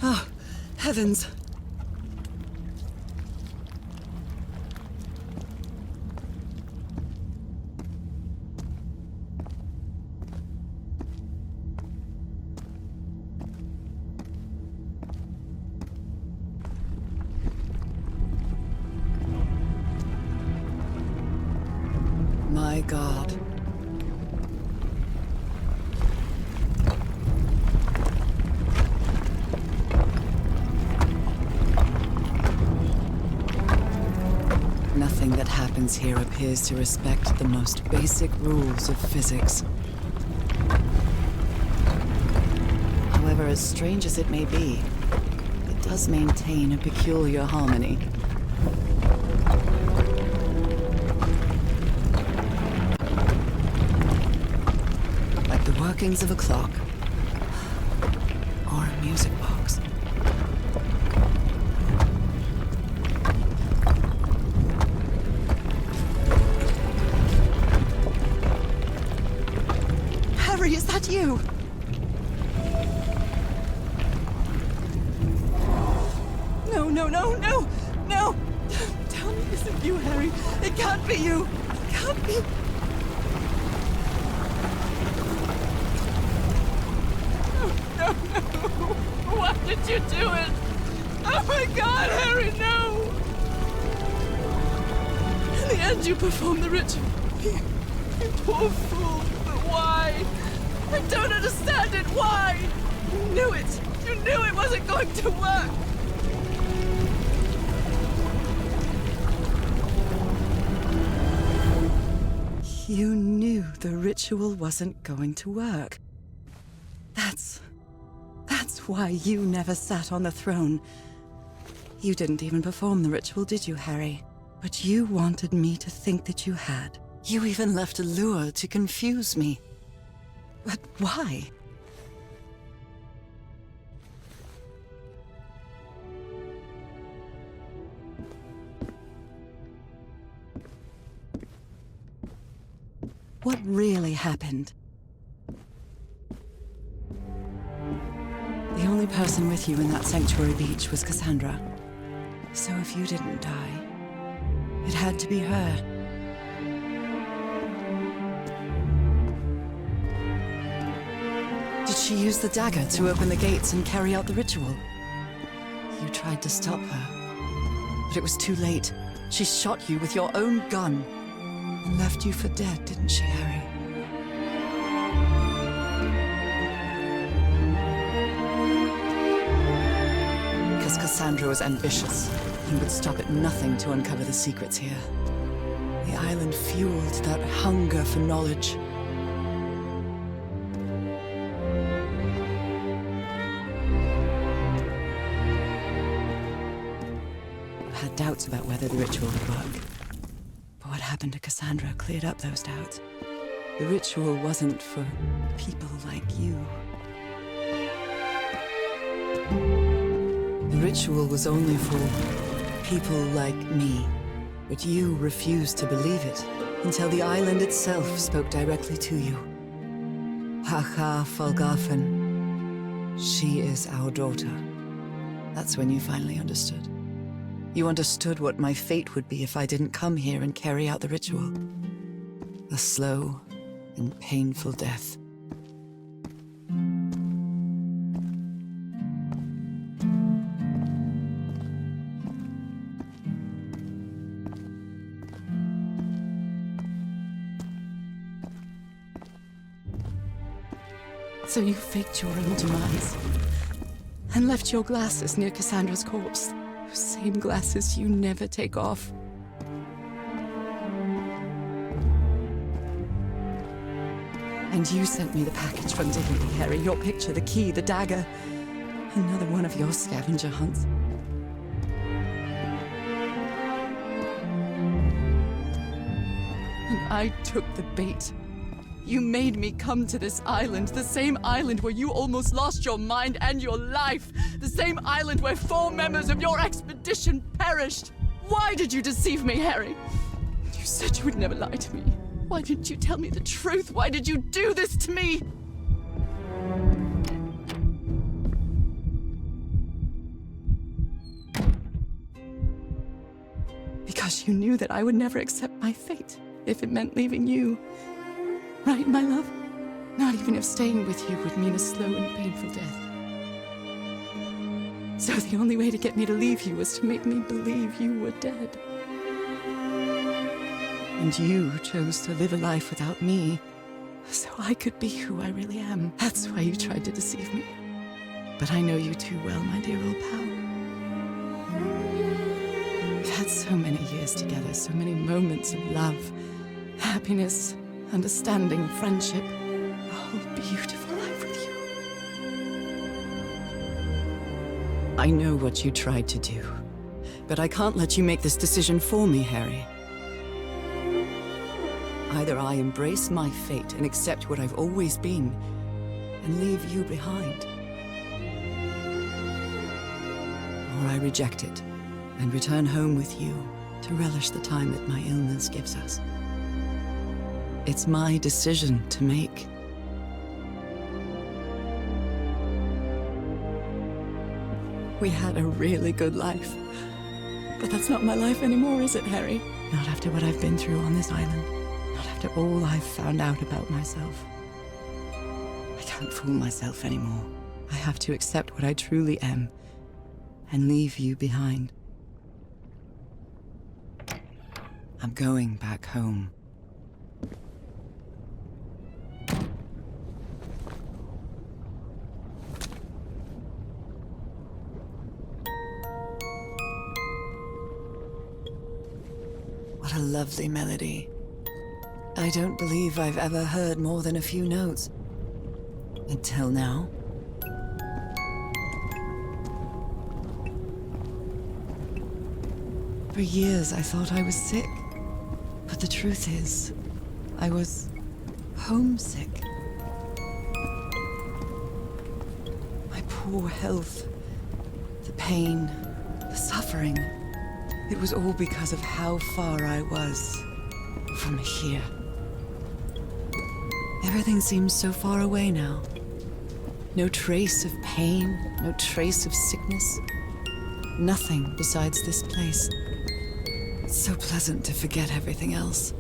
Oh, heavens. My God. Nothing that happens here appears to respect the most basic rules of physics. However, as strange as it may be, it does maintain a peculiar harmony. Like the workings of a clock or a music box. Harry, is that you? No! Tell me this isn't you, Harry. It can't be you. It can't be. No. Why did you do it? Oh my God, Harry, no! In the end, you performed the ritual. You poor fool. But why? I don't understand it. Why? You knew it. You knew it wasn't going to work. You knew the ritual wasn't going to work. That's why you never sat on the throne. You didn't even perform the ritual, did you, Harry? But you wanted me to think that you had. You even left a lure to confuse me. But why? What really happened? The only person with you in that sanctuary beach was Cassandra. So if you didn't die, it had to be her. Did she use the dagger to open the gates and carry out the ritual? You tried to stop her, but it was too late. She shot you with your own gun and left you for dead, didn't she, Harry? Because Cassandra was ambitious and would stop at nothing to uncover the secrets here. The island fueled that hunger for knowledge. You had doubts about whether the ritual would work. But what happened to Cassandra cleared up those doubts. The ritual wasn't for people like you. The ritual was only for people like me. But you refused to believe it until the island itself spoke directly to you. ФХАЛГОФ'Н. She is our daughter. That's when you finally understood. You understood what my fate would be if I didn't come here and carry out the ritual. A slow and painful death. So you faked your own demise and left your glasses near Cassandra's corpse. Those same glasses you never take off. And you sent me the package from Dignity, Harry. Your picture, the key, the dagger. Another one of your scavenger hunts. And I took the bait. You made me come to this island, the same island where you almost lost your mind and your life. The same island where 4 members of your expedition perished. Why did you deceive me, Harry? You said you would never lie to me. Why didn't you tell me the truth? Why did you do this to me? Because you knew that I would never accept my fate if it meant leaving you. Right, my love? Not even if staying with you would mean a slow and painful death. So the only way to get me to leave you was to make me believe you were dead. And you chose to live a life without me, so I could be who I really am. That's why you tried to deceive me. But I know you too well, my dear old pal. We've had so So many years together, so many moments of love, happiness, understanding, friendship. A whole beautiful life with you. I know what you tried to do, but I can't let you make this decision for me, Harry. Either I embrace my fate and accept what I've always been, and leave you behind, or I reject it and return home with you to relish the time that my illness gives us. It's my decision to make. We had a really good life, but that's not my life anymore, is it, Harry? Not after what I've been through on this island. Not after all I've found out about myself. I can't fool myself anymore. I have to accept what I truly am and leave you behind. I'm going back home. What a lovely melody. I don't believe I've ever heard more than a few notes. Until now. For years I thought I was sick. But the truth is, I was homesick. My poor health, the pain, the suffering. It was all because of how far I was from here. Everything seems so far away now. No trace of pain, no trace of sickness. Nothing besides this place. It's so pleasant to forget everything else.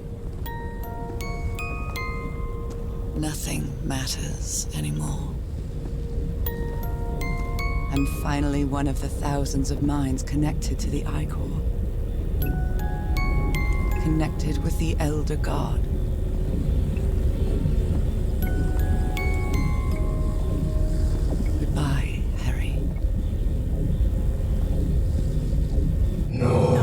Nothing matters anymore. I'm finally one of the thousands of minds connected to the Icor. Connected with the Elder God. Goodbye, Harry. No.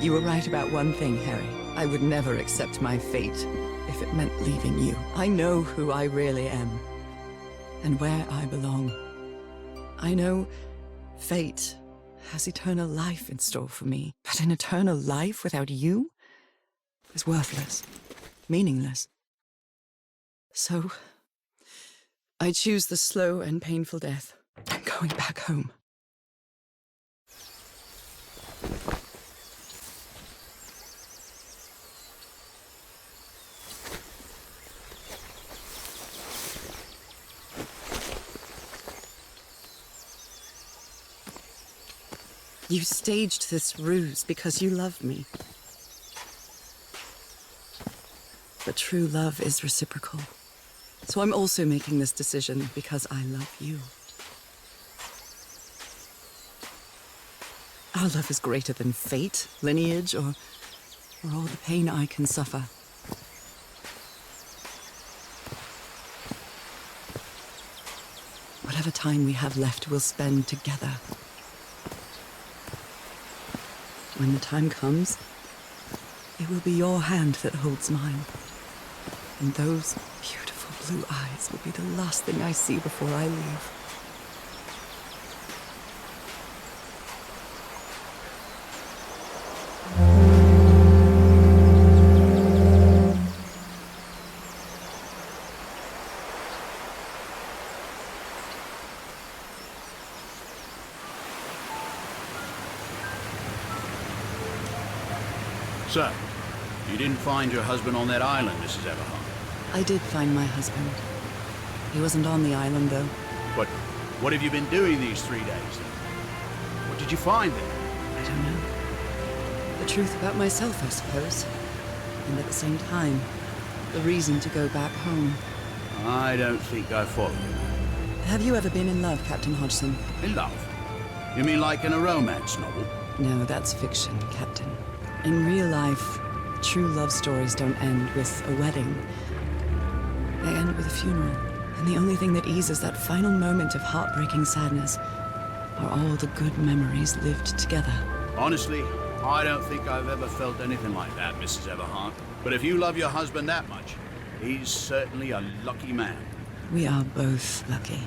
You were right about one thing, Harry. I would never accept my fate if it meant leaving you. I know who I really am and where I belong. I know fate has eternal life in store for me, but an eternal life without you is worthless, meaningless. So, I choose the slow and painful death. I'm going back home. You staged this ruse because you love me. But true love is reciprocal. So I'm also making this decision because I love you. Our love is greater than fate, lineage, or all the pain I can suffer. Whatever time we have left, we'll spend together. When the time comes, it will be your hand that holds mine. And those beautiful blue eyes will be the last thing I see before I leave. So, you didn't find your husband on that island, Mrs. Eberhard? I did find my husband. He wasn't on the island, though. But what have you been doing these 3 days, then? What did you find there? I don't know. The truth about myself, I suppose. And at the same time, the reason to go back home. I don't think I follow you. Have you ever been in love, Captain Hodgson? In love? You mean like in a romance novel? No, that's fiction, Captain. In real life, true love stories don't end with a wedding. They end with a funeral. And the only thing that eases that final moment of heartbreaking sadness are all the good memories lived together. Honestly, I don't think I've ever felt anything like that, Mrs. Eberhard. But if you love your husband that much, he's certainly a lucky man. We are both lucky.